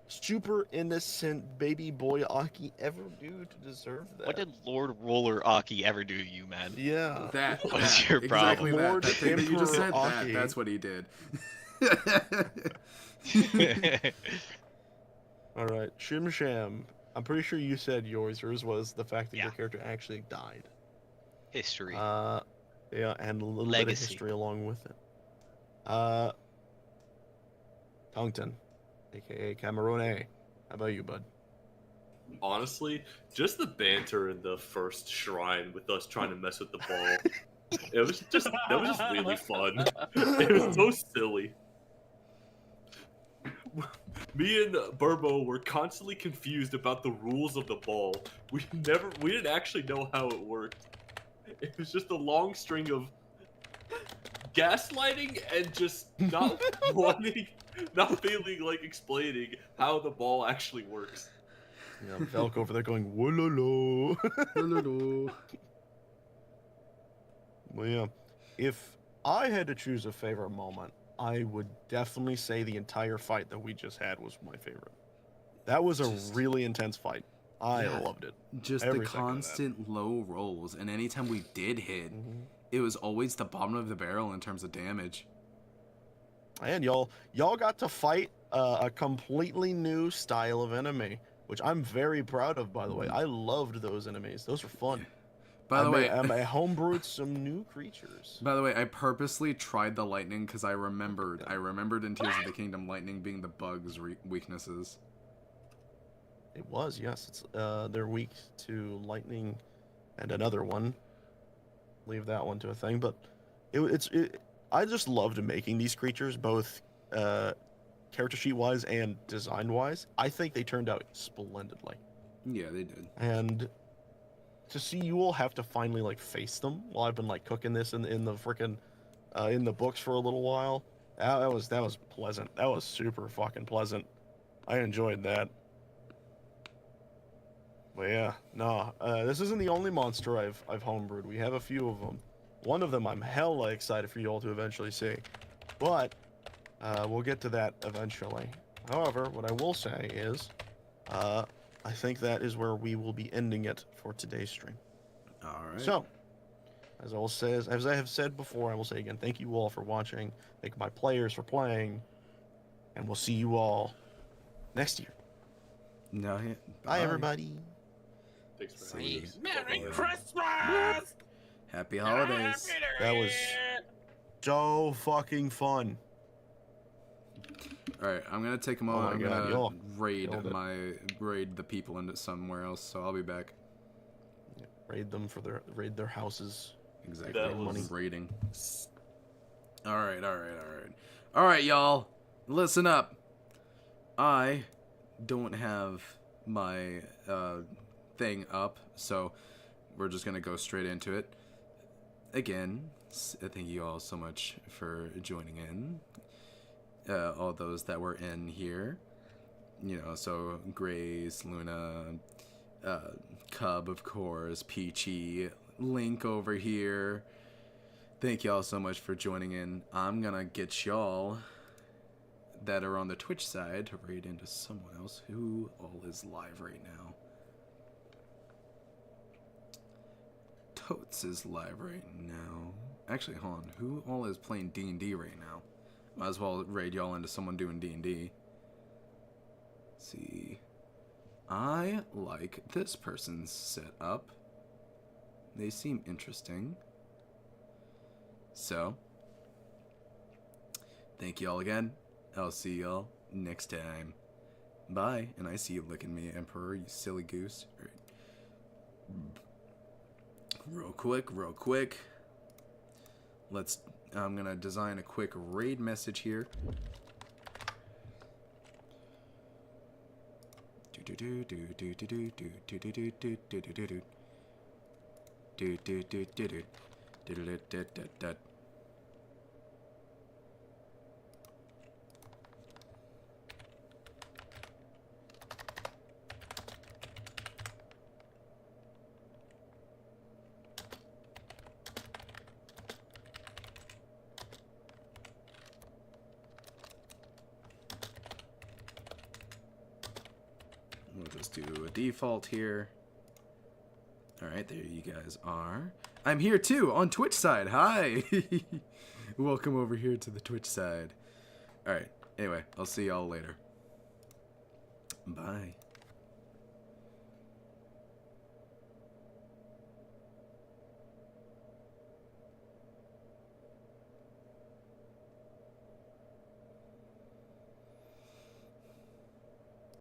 super innocent baby boy Aki ever do to deserve that? What did Lord Roller Aki ever do to you, man? Yeah. What's your problem? Exactly that thing that you just said, that's what he did. All right, Shim Sham. I'm pretty sure you said yours. Yours was the fact that your character actually died. History. Yeah, and a little bit of history along with it. Tungten, aka Camerone. How about you, bud? Honestly, just the banter in the first shrine with us trying to mess with the ball. That was just really fun. It was so silly. Me and Burbo were constantly confused about the rules of the ball. We didn't actually know how it worked. It was just a long string of gaslighting and just not feeling like explaining how the ball actually works. Yeah, Velk over there going wololo. Wololo. Well, yeah. If I had to choose a favorite moment, I would definitely say the entire fight that we just had was my favorite. That was a really intense fight. I loved it. Just the constant low rolls, and anytime we did hit, it was always the bottom of the barrel in terms of damage. And y'all got to fight a completely new style of enemy, which I'm very proud of, by the way. I loved those enemies. Those were fun. By the way, I homebrewed some new creatures. By the way, I purposely tried the lightning because I remembered in Tears of the Kingdom lightning being the bug's weaknesses. It was, yes. It's they're weak to lightning and another one. Leave that one to a thing, but I just loved making these creatures, both character sheet wise and design wise. I think they turned out splendidly. Yeah, they did. And to see you all have to finally like face them while I've been like cooking this in the freaking in the books for a little while. That was pleasant. That was super fucking pleasant. I enjoyed that. But yeah, no, this isn't the only monster I've homebrewed. We have a few of them. One of them I'm hella excited for you all to eventually see, but we'll get to that eventually. However, what I will say is, I think that is where we will be ending it for today's stream. All right. So, as I have said before, I will say again, thank you all for watching. Thank my players for playing, and we'll see you all next year. No, yeah. Bye, everybody. Thanks for See having us. Merry Bye-bye. Christmas! Happy holidays. That was so fucking fun. All right, I'm gonna take a my moment. I'm God, gonna y'all raid killed it. raid the people into somewhere else. So I'll be back. Raid them for raid their houses. Exactly. That was- Raiding. All right, all right, y'all. Listen up. I don't have my thing up, so we're just gonna go straight into it. Again, thank you all so much for joining in. All those that were in here, so Grace, Luna, Cub, of course, Peachy, Link over here. Thank y'all so much for joining in. I'm gonna get y'all that are on the Twitch side to raid into someone else who all is live right now. Totes is live right now. Actually, hold on. Who all is playing D&D right now? Might as well raid y'all into someone doing D&D. See. I like this person's setup. They seem interesting. So, thank y'all again. I'll see y'all next time. Bye. And I see you licking me, Emperor, you silly goose. All right. Real quick. I'm gonna design a quick raid message here. We'll just do a default here. Alright, there you guys are. I'm here too, on Twitch side. Hi! Welcome over here to the Twitch side. Alright, anyway, I'll see y'all later. Bye.